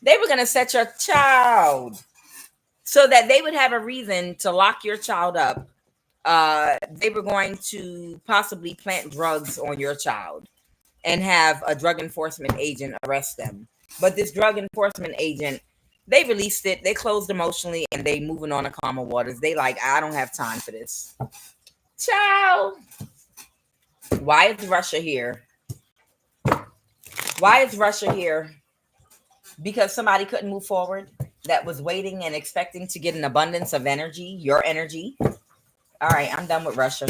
They were going to set your child so that they would have a reason to lock your child up. They were going to possibly plant drugs on your child and have a drug enforcement agent arrest them. But this drug enforcement agent, they released it. They closed emotionally and they moving on to calmer waters. They like, I don't have time for this. Ciao. Why is Russia here? Why is Russia here? Because somebody couldn't move forward that was waiting and expecting to get an abundance of energy, your energy. All right, I'm done with Russia.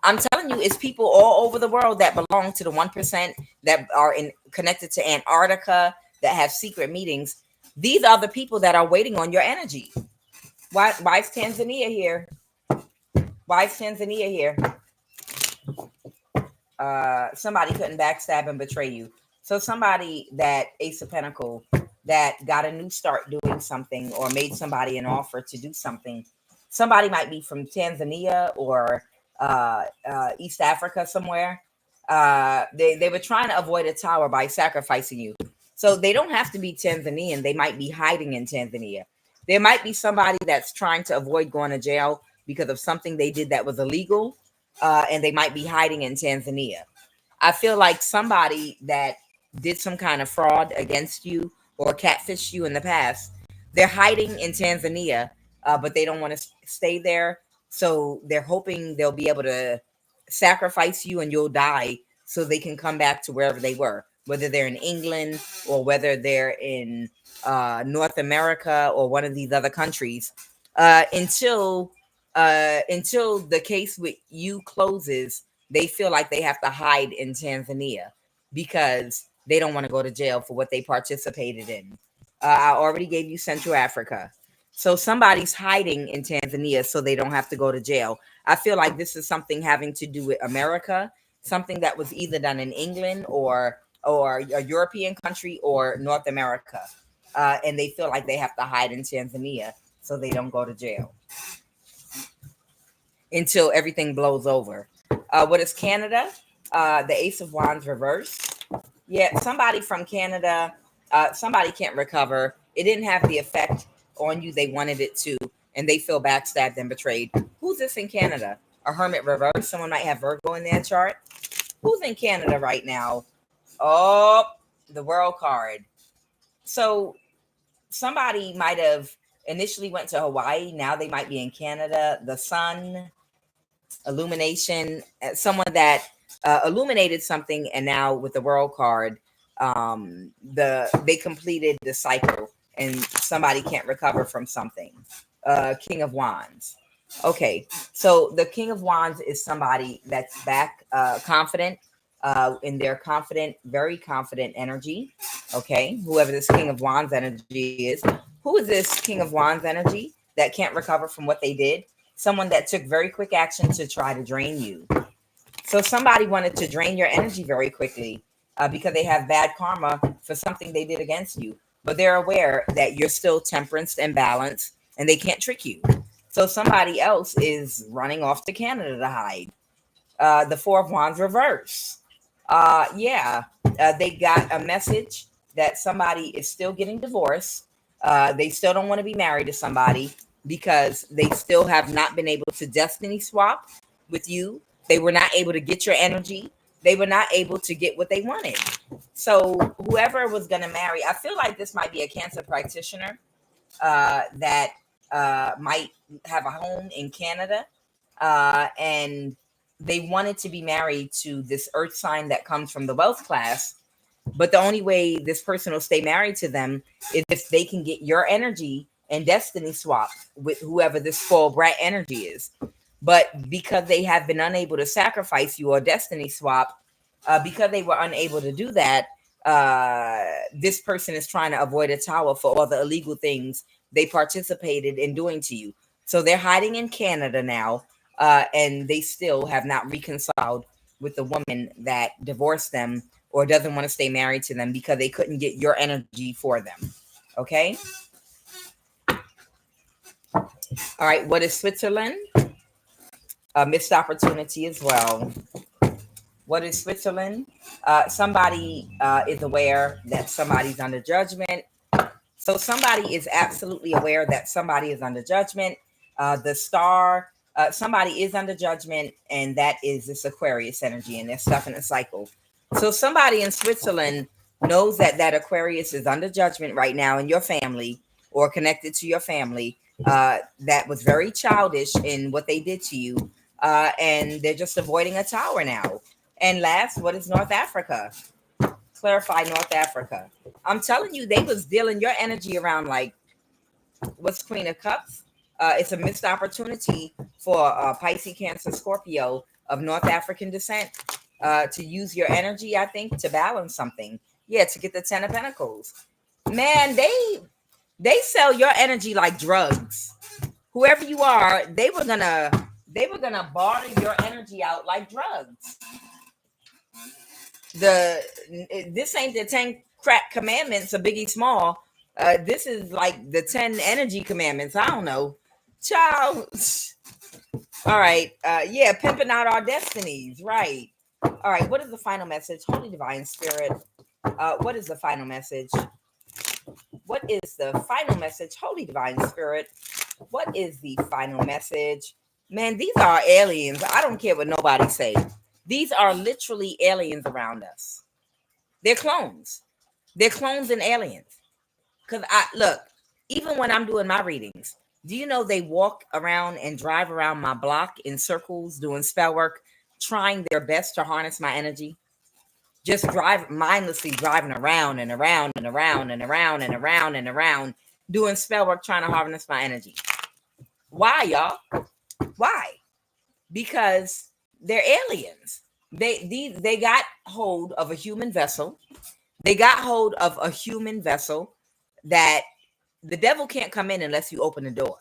I'm telling you, it's people all over the world that belong to the 1% that are connected to Antarctica, that have secret meetings. These are the people that are waiting on your energy. Why is Tanzania here? Why is Tanzania here? Somebody couldn't backstab and betray you. So somebody that Ace of Pentacles that got a new start doing something or made somebody an offer to do something. Somebody might be from Tanzania or East Africa somewhere. They were trying to avoid a tower by sacrificing you. So they don't have to be Tanzanian. They might be hiding in Tanzania. There might be somebody that's trying to avoid going to jail because of something they did that was illegal. And they might be hiding in Tanzania. I feel like somebody that did some kind of fraud against you or catfished you in the past, they're hiding in Tanzania, but they don't want to stay there. So they're hoping they'll be able to sacrifice you and you'll die so they can come back to wherever they were, whether they're in England or whether they're in North America or one of these other countries, until the case with you closes. They feel like they have to hide in Tanzania because they don't want to go to jail for what they participated in. I already gave you Central Africa. So somebody's hiding in Tanzania so they don't have to go to jail. I feel like this is something having to do with America, something that was either done in England or a European country or North America. And they feel like they have to hide in Tanzania so they don't go to jail until everything blows over. What is Canada? The Ace of Wands reversed. Yeah, somebody from Canada, somebody can't recover. It didn't have the effect on you they wanted it to, and they feel backstabbed and betrayed. Who's this in Canada? A Hermit reverse. Someone might have Virgo in their chart. Who's in Canada right now? Oh, the World card. So somebody might have initially went to Hawaii. Now they might be in Canada. The Sun, illumination, someone that illuminated something, and now with the World card, they completed the cycle and somebody can't recover from something. King of Wands. Okay, so the King of Wands is somebody that's back confident in their confident, very confident energy. Okay, whoever this King of Wands energy is. Who is this King of Wands energy that can't recover from what they did? Someone that took very quick action to try to drain you. So somebody wanted to drain your energy very quickly because they have bad karma for something they did against you. But they're aware that you're still temperance and balanced and they can't trick you. So somebody else is running off to Canada to hide. The Four of Wands reverse. They got a message that somebody is still getting divorced. They still don't want to be married to somebody because they still have not been able to destiny swap with you. They were not able to get your energy. They were not able to get what they wanted. So whoever was going to marry, I feel like this might be a Cancer practitioner that might have a home in Canada. And they wanted to be married to this earth sign that comes from the wealth class. But the only way this person will stay married to them is if they can get your energy and destiny swap with whoever this spoiled brat energy is. But because they have been unable to sacrifice you or destiny swap, because they were unable to do that, this person is trying to avoid a tower for all the illegal things they participated in doing to you. So they're hiding in Canada now, and they still have not reconciled with the woman that divorced them or doesn't want to stay married to them because they couldn't get your energy for them. Okay? All right, what is Switzerland? A missed opportunity as well. What is Switzerland? Somebody is aware that somebody's under judgment. So somebody is absolutely aware that somebody is under judgment. The star, somebody is under judgment, and that is this Aquarius energy, and they're stuck in a cycle. So somebody in Switzerland knows that that Aquarius is under judgment right now in your family or connected to your family. That was very childish in what they did to you, and they're just avoiding a tower now. And last, what is North Africa? Clarify North Africa. I'm telling you, they was dealing your energy around like what's Queen of Cups. It's a missed opportunity for Pisces, Cancer, Scorpio of North African descent to use your energy, I think, to balance something. Yeah, to get the Ten of Pentacles. Man, they sell your energy like drugs. Whoever you are, they were gonna barter your energy out like drugs. This ain't the 10 crack commandments of Biggie Small. This is like the 10 energy commandments. I don't know. Child. All right. Yeah, pimping out our destinies. Right. All right. What is the final message? Holy Divine Spirit. What is the final message? What is the final message? Holy Divine Spirit. What is the final message? Man, these are aliens. I don't care what nobody say. These are literally aliens around us. They're clones. They're clones and aliens. Because I look, even when I'm doing my readings, do you know they walk around and drive around my block in circles doing spell work, trying their best to harness my energy? Just mindlessly driving around and around and around and around and around and around, doing spell work, trying to harness my energy. Why, y'all? Why? Because they're aliens. They got hold of a human vessel. They got hold of a human vessel that the devil can't come in unless you open the door.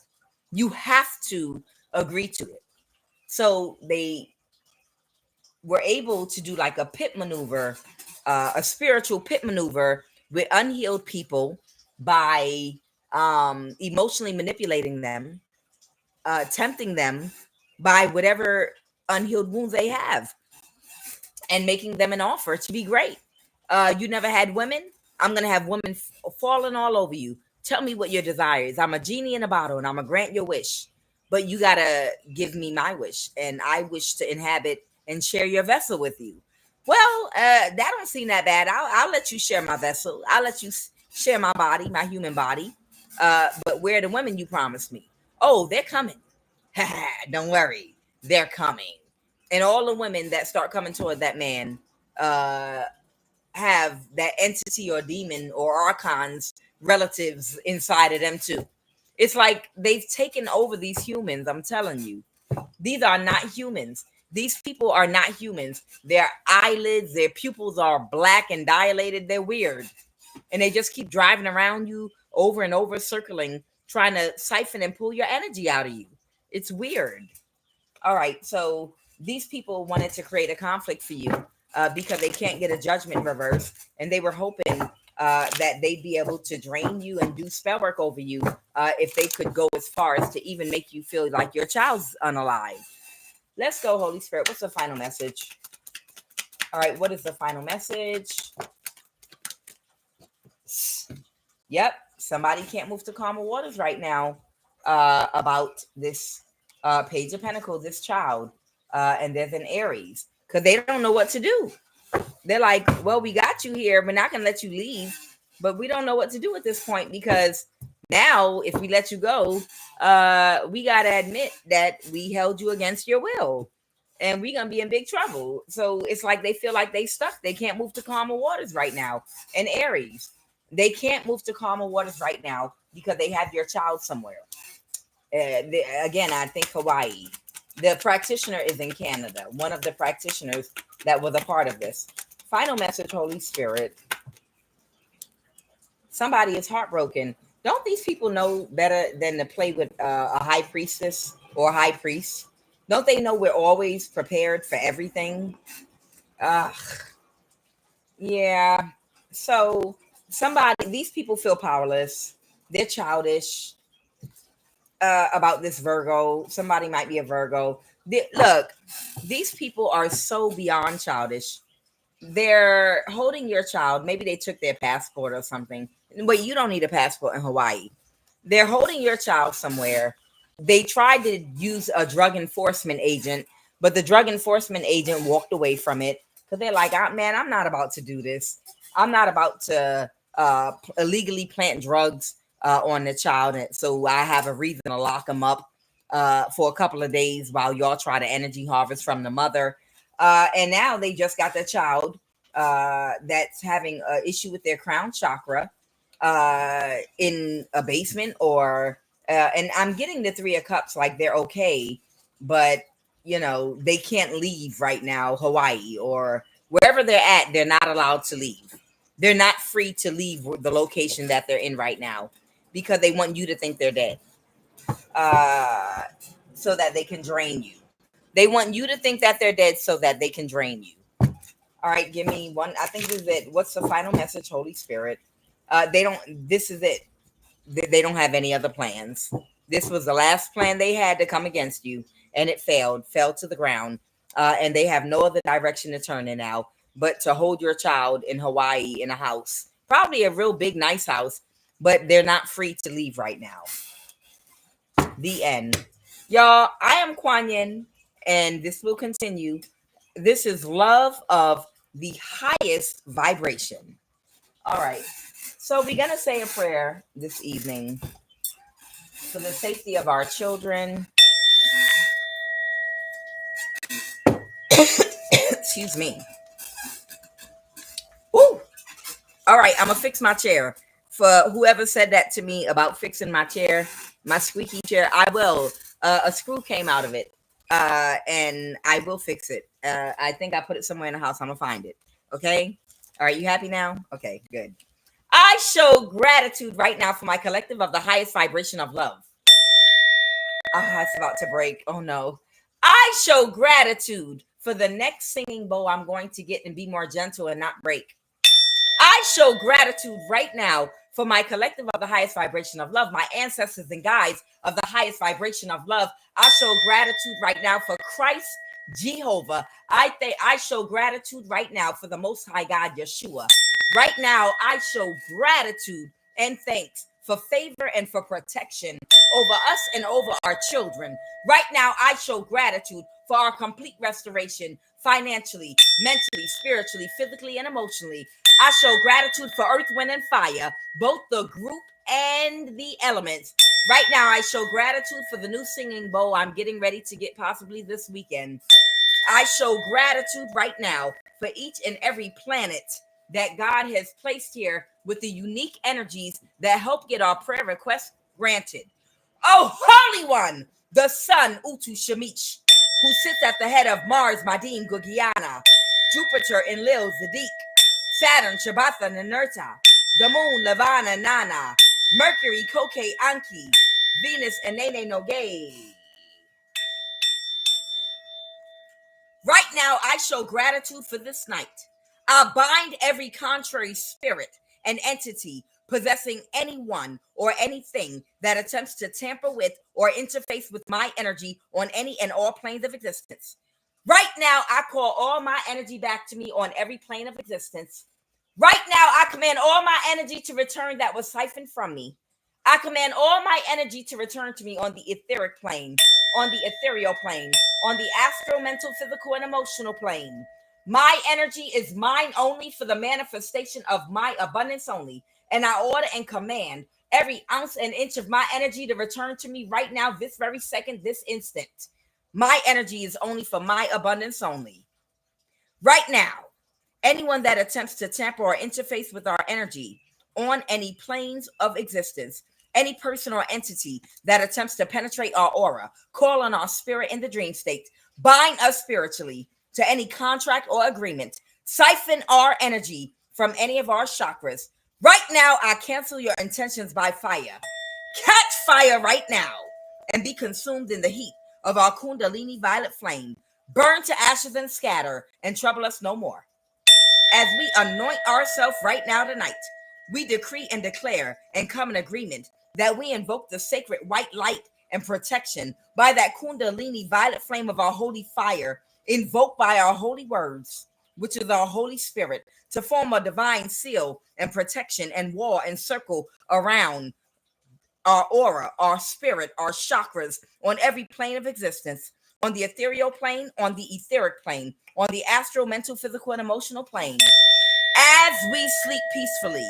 You have to agree to it. So they were able to do like a pit maneuver, a spiritual pit maneuver with unhealed people by emotionally manipulating them, tempting them by whatever unhealed wounds they have, and making them an offer to be great. You never had women? I'm going to have women falling all over you. Tell me what your desire is. I'm a genie in a bottle and I'm going to grant your wish. But you got to give me my wish. And I wish to inhabit and share your vessel with you. Well, that don't seem that bad. I'll let you share my vessel. I'll let you share my body, my human body. But where are the women you promised me? Oh, they're coming. Don't worry. They're coming. And all the women that start coming toward that man have that entity or demon or archons relatives inside of them too. It's like they've taken over these humans. I'm telling you, these are not humans. These people are not humans. Their eyelids, their pupils are black and dilated. They're weird. And they just keep driving around you over and over, circling, trying to siphon and pull your energy out of you. It's weird. All right, so these people wanted to create a conflict for you because they can't get a judgment reversed, and they were hoping that they'd be able to drain you and do spell work over you if they could go as far as to even make you feel like your child's unalive. Let's go, Holy Spirit. What's the final message? All right, what is the final message? Yep, somebody can't move to calmer waters right now about this Page of Pentacles, this child, and there's an Aries, because they don't know what to do. They're like, well, we got you here. We're not going to let you leave, but we don't know what to do at this point, because now if we let you go, we got to admit that we held you against your will, and we're going to be in big trouble. So it's like they feel like they stuck. They can't move to calmer waters right now. And Aries, they can't move to calmer waters right now because they have your child somewhere. Again, I think Hawaii. The practitioner is in Canada. One of the practitioners that was a part of this. Final message, Holy Spirit. Somebody is heartbroken. Don't these people know better than to play with a high priestess or high priest? Don't they know we're always prepared for everything? Uh, yeah. So these people feel powerless. They're childish about this Virgo. Somebody might be a Virgo. Look, these people are so beyond childish. They're holding your child. Maybe they took their passport or something. But you don't need a passport in Hawaii. They're holding your child somewhere. They tried to use a drug enforcement agent, but the drug enforcement agent walked away from it because they're like, man, I'm not about to do this. I'm not about to illegally plant drugs on the child. And so I have a reason to lock them up for a couple of days while y'all try to energy harvest from the mother. And now they just got the child that's having an issue with their crown chakra in a basement or and I'm getting the 3 of Cups like they're okay, but they can't leave right now, Hawaii or wherever they're at. They're not allowed to leave. They're not free to leave the location that they're in right now because they want you to think they're dead, uh, so that they can drain you. They want you to think that they're dead so that they can drain you. All right, give me one. I think this is it. What's the final message, Holy Spirit? They don't. This is it. They don't have any other plans. This was the last plan they had to come against you, and it fell to the ground. And they have no other direction to turn in now but to hold your child in Hawaii in a house, probably a real big, nice house, but they're not free to leave right now. The end. Y'all, I am QUAN, and this will continue. This is love of the highest vibration. All right. So we're going to say a prayer this evening for the safety of our children. Excuse me. Ooh. All right. I'm going to fix my chair. For whoever said that to me about fixing my chair, my squeaky chair, I will. A screw came out of it, and I will fix it. I think I put it somewhere in the house. I'm going to find it. Okay? All right. You happy now? Okay, good. I show gratitude right now for my collective of the highest vibration of love. It's about to break. Oh no. I show gratitude for the next singing bowl I'm going to get and be more gentle and not break. I show gratitude right now for my collective of the highest vibration of love, my ancestors and guides of the highest vibration of love. I show gratitude right now for Christ, Jehovah. I show gratitude right now for the Most High God, Yeshua. Right now, I show gratitude and thanks for favor and for protection over us and over our children. Right now, I show gratitude for our complete restoration financially, mentally, spiritually, physically, and emotionally. I show gratitude for earth, wind, and fire, both the group and the elements. Right now, I show gratitude for the new singing bowl I'm getting ready to get possibly this weekend. I show gratitude right now for each and every planet that God has placed here with the unique energies that help get our prayer requests granted. Oh, Holy One, the Sun, Utu Shemich, who sits at the head of Mars, Madin, Gugiana, Jupiter, Enlil, Zadik, Saturn, Shabatha, Nanerta, the Moon, Lavana, Nana, Mercury, Koke, Anki, Venus, and Nene Noge. Right now, I show gratitude for this night. I bind every contrary spirit and entity possessing anyone or anything that attempts to tamper with or interface with my energy on any and all planes of existence. Right now, I call all my energy back to me on every plane of existence. Right now, I command all my energy to return that was siphoned from me. I command all my energy to return to me on the etheric plane, on the ethereal plane, on the astral, mental, physical, and emotional plane. My energy is mine only for the manifestation of my abundance only. And I order and command every ounce and inch of my energy to return to me right now, this very second, this instant. My energy is only for my abundance only. Right now, anyone that attempts to tamper or interface with our energy on any planes of existence, Any person or entity that attempts to penetrate our aura, call on our spirit in the dream state, bind us spiritually to any contract or agreement, siphon our energy from any of our chakras. Right now, I cancel your intentions by fire. Catch fire right now and be consumed in the heat of our Kundalini violet flame. Burn to ashes and scatter and trouble us no more. As we anoint ourselves right now tonight, we decree and declare and come in agreement that we invoke the sacred white light and protection by that Kundalini violet flame of our holy fire, invoked by our holy words, which is our Holy Spirit, to form a divine seal and protection and wall and circle around our aura, our spirit, our chakras on every plane of existence, on the ethereal plane, on the etheric plane, on the astral, mental, physical, and emotional plane. As we sleep peacefully,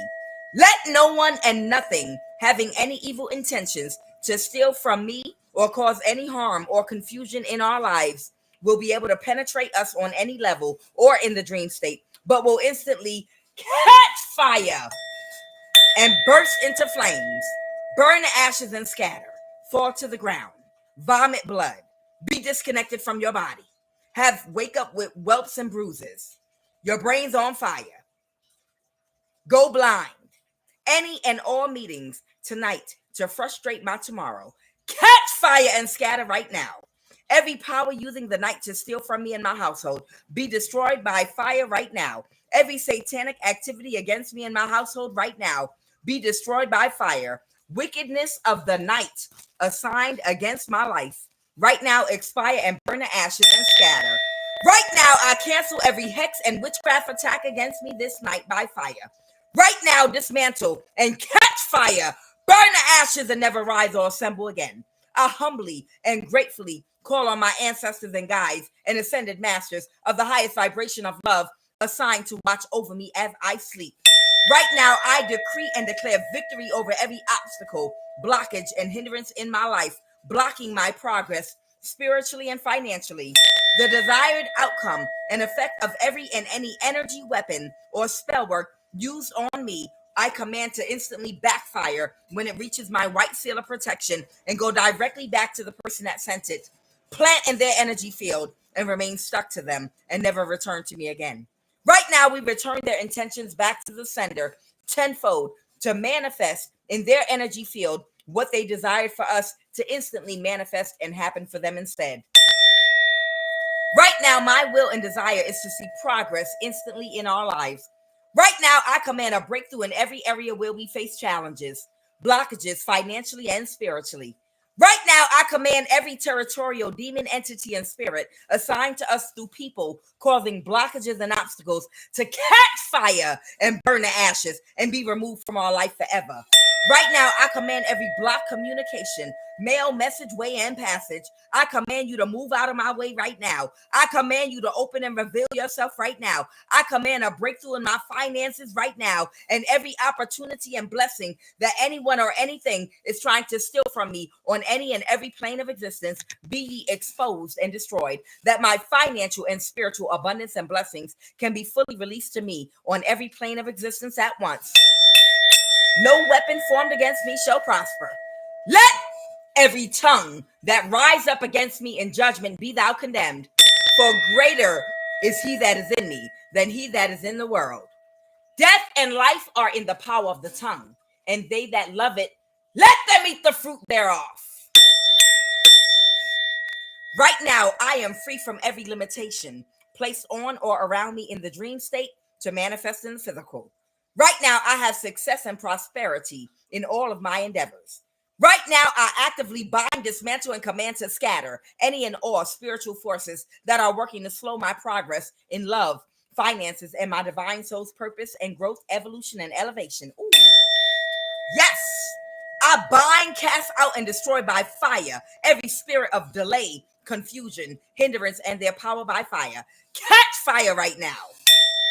let no one and nothing having any evil intentions to steal from me or cause any harm or confusion in our lives will be able to penetrate us on any level or in the dream state, but will instantly catch fire and burst into flames, burn to ashes and scatter, fall to the ground, vomit blood, be disconnected from your body, wake up with whelps and bruises, your brain's on fire, go blind. Any and all meetings tonight to frustrate my tomorrow, catch fire and scatter right now. Every power using the night to steal from me and my household, be destroyed by fire right now. Every satanic activity against me and my household right now, be destroyed by fire. Wickedness of the night assigned against my life, right now expire and burn to ashes and scatter. Right now, I cancel every hex and witchcraft attack against me this night by fire. Right now, dismantle and catch fire, burn to ashes and never rise or assemble again. I humbly and gratefully call on my ancestors and guides and ascended masters of the highest vibration of love assigned to watch over me as I sleep. Right now, I decree and declare victory over every obstacle, blockage, and hindrance in my life, blocking my progress spiritually and financially. The desired outcome and effect of every and any energy, weapon, or spell work used on me, I command to instantly backfire when it reaches my white seal of protection and go directly back to the person that sent it, plant in their energy field, and remain stuck to them and never return to me again. Right now, we return their intentions back to the sender tenfold to manifest in their energy field what they desired for us to instantly manifest and happen for them instead. Right now, my will and desire is to see progress instantly in our lives. Right now, I command a breakthrough in every area where we face challenges, blockages financially and spiritually. Right now, I command every territorial demon, entity, and spirit assigned to us through people causing blockages and obstacles to catch fire and burn to ashes and be removed from our life forever. Right now, I command every block communication, mail, message, way, and passage. I command you to move out of my way right now. I command you to open and reveal yourself right now. I command a breakthrough in my finances right now, and every opportunity and blessing that anyone or anything is trying to steal from me on any and every plane of existence be ye exposed and destroyed, that my financial and spiritual abundance and blessings can be fully released to me on every plane of existence at once. No weapon formed against me shall prosper. Let every tongue that rise up against me in judgment be thou condemned. For greater is he that is in me than he that is in the world. Death and life are in the power of the tongue, and they that love it, let them eat the fruit thereof. Right now, I am free from every limitation placed on or around me in the dream state to manifest in the physical. Right now, I have success and prosperity in all of my endeavors. Right now, I actively bind, dismantle, and command to scatter any and all spiritual forces that are working to slow my progress in love, finances, and my divine soul's purpose and growth, evolution, and elevation. Ooh. Yes, I bind, cast out, and destroy by fire every spirit of delay, confusion, hindrance, and their power by fire. Catch fire right now.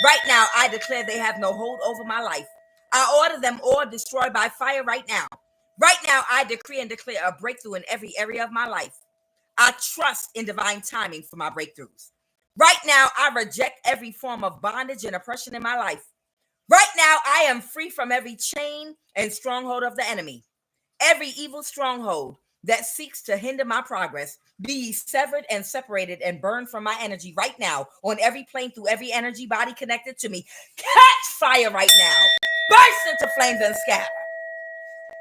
Right now, I declare they have no hold over my life. I order them all destroyed by fire right now. Right now, I decree and declare a breakthrough in every area of my life. I trust in divine timing for my breakthroughs. Right now, I reject every form of bondage and oppression in my life. Right now, I am free from every chain and stronghold of the enemy. Every evil stronghold that seeks to hinder my progress, be ye severed and separated and burned from my energy right now on every plane through every energy body connected to me. Catch fire right now. Burst into flames and scatter.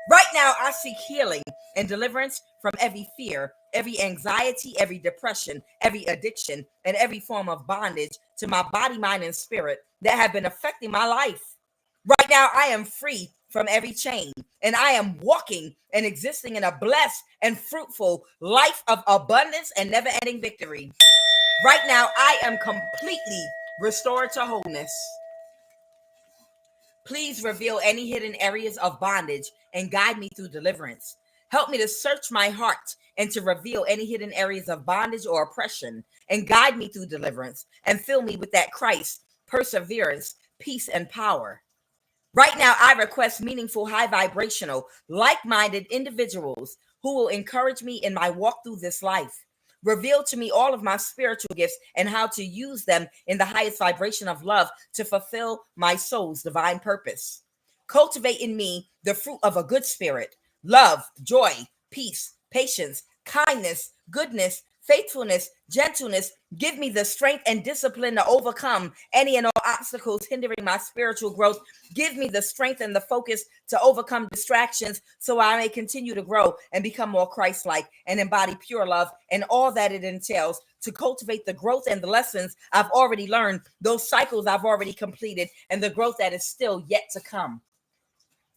Right now, I seek healing and deliverance from every fear, every anxiety, every depression, every addiction, and every form of bondage to my body, mind, and spirit that have been affecting my life. Right now, I am free from every chain, and I am walking and existing in a blessed and fruitful life of abundance and never-ending victory. Right now, I am completely restored to wholeness. Please reveal any hidden areas of bondage and guide me through deliverance. Help me to search my heart and to reveal any hidden areas of bondage or oppression and guide me through deliverance and fill me with that Christ, perseverance, peace, and power. Right now, I request meaningful, high vibrational, like-minded individuals who will encourage me in my walk through this life. Reveal to me all of my spiritual gifts and how to use them in the highest vibration of love to fulfill my soul's divine purpose. Cultivate in me the fruit of a good spirit, love, joy, peace, patience, kindness, goodness, faithfulness, gentleness. Give me the strength and discipline to overcome any and all obstacles hindering my spiritual growth. Give me the strength and the focus to overcome distractions so I may continue to grow and become more Christ-like and embody pure love and all that it entails to cultivate the growth and the lessons I've already learned, those cycles I've already completed, and the growth that is still yet to come.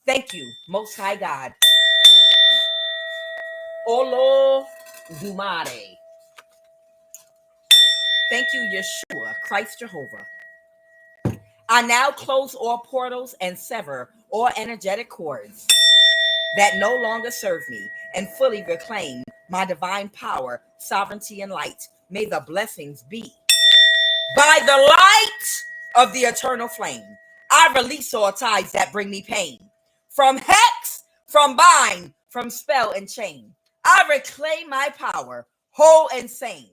Thank you, Most High God. Olo Dumare. Thank you, Yeshua, Christ Jehovah. I now close all portals and sever all energetic cords that no longer serve me and fully reclaim my divine power, sovereignty, and light. May the blessings be. By the light of the eternal flame, I release all ties that bring me pain. From hex, from bind, from spell and chain, I reclaim my power, whole and sane.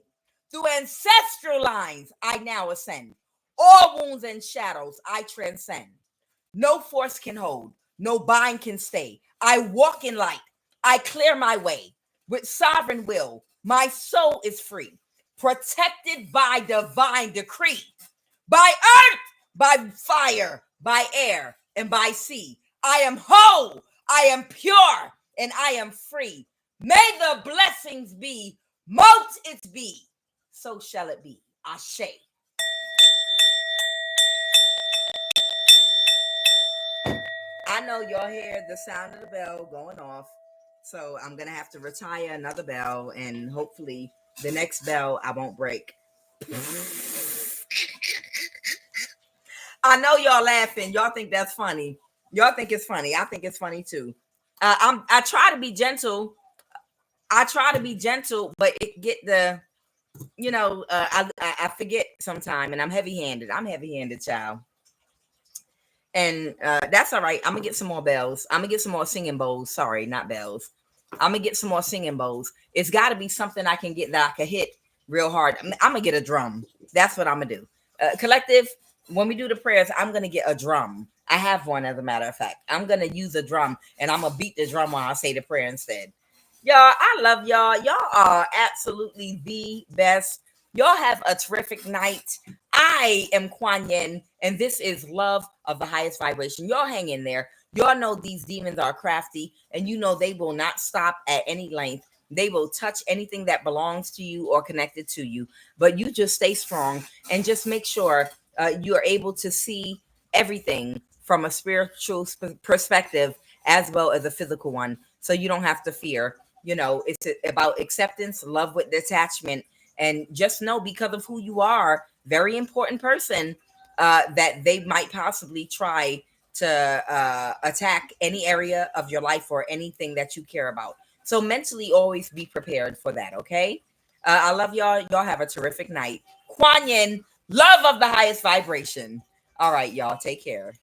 Through ancestral lines, I now ascend. All wounds and shadows I transcend. No force can hold, no bind can stay. I walk in light, I clear my way. With sovereign will, my soul is free, protected by divine decree. By earth, by fire, by air, and by sea. I am whole, I am pure, and I am free. May the blessings be, mote it be. So shall it be. Ashe. I know y'all hear the sound of the bell going off, so I'm going to have to retire another bell, and hopefully the next bell I won't break. I know y'all laughing. Y'all think that's funny. Y'all think it's funny. I think it's funny too. I try to be gentle. But it get the, I forget sometime, and I'm heavy-handed. Child. And that's all right. I'm gonna get some more bells. I'm gonna get some more singing bowls. Sorry, not bells. I'm gonna get some more singing bowls. It's got to be something I can get that I can hit real hard. I'm gonna get a drum. That's what I'm gonna do. Collective, when we do the prayers, I'm gonna get a drum. I have one, as a matter of fact. I'm gonna use a drum, and I'm gonna beat the drum while I say the prayer instead. Y'all, I love y'all. Y'all are absolutely the best. Y'all have a terrific night. I am QUAN Yin, and this is love of the highest vibration. Y'all hang in there. Y'all know these demons are crafty, and you know they will not stop at any length. They will touch anything that belongs to you or connected to you. But you just stay strong and just make sure you are able to see everything from a spiritual perspective as well as a physical one. So you don't have to fear. You know, it's about acceptance, love with detachment, and just know, because of who you are, very important person, that they might possibly try to attack any area of your life or anything that you care about. So mentally always be prepared for that, okay? I love y'all. Y'all have a terrific night. QUAN Yin, love of the highest vibration. All right, y'all, take care.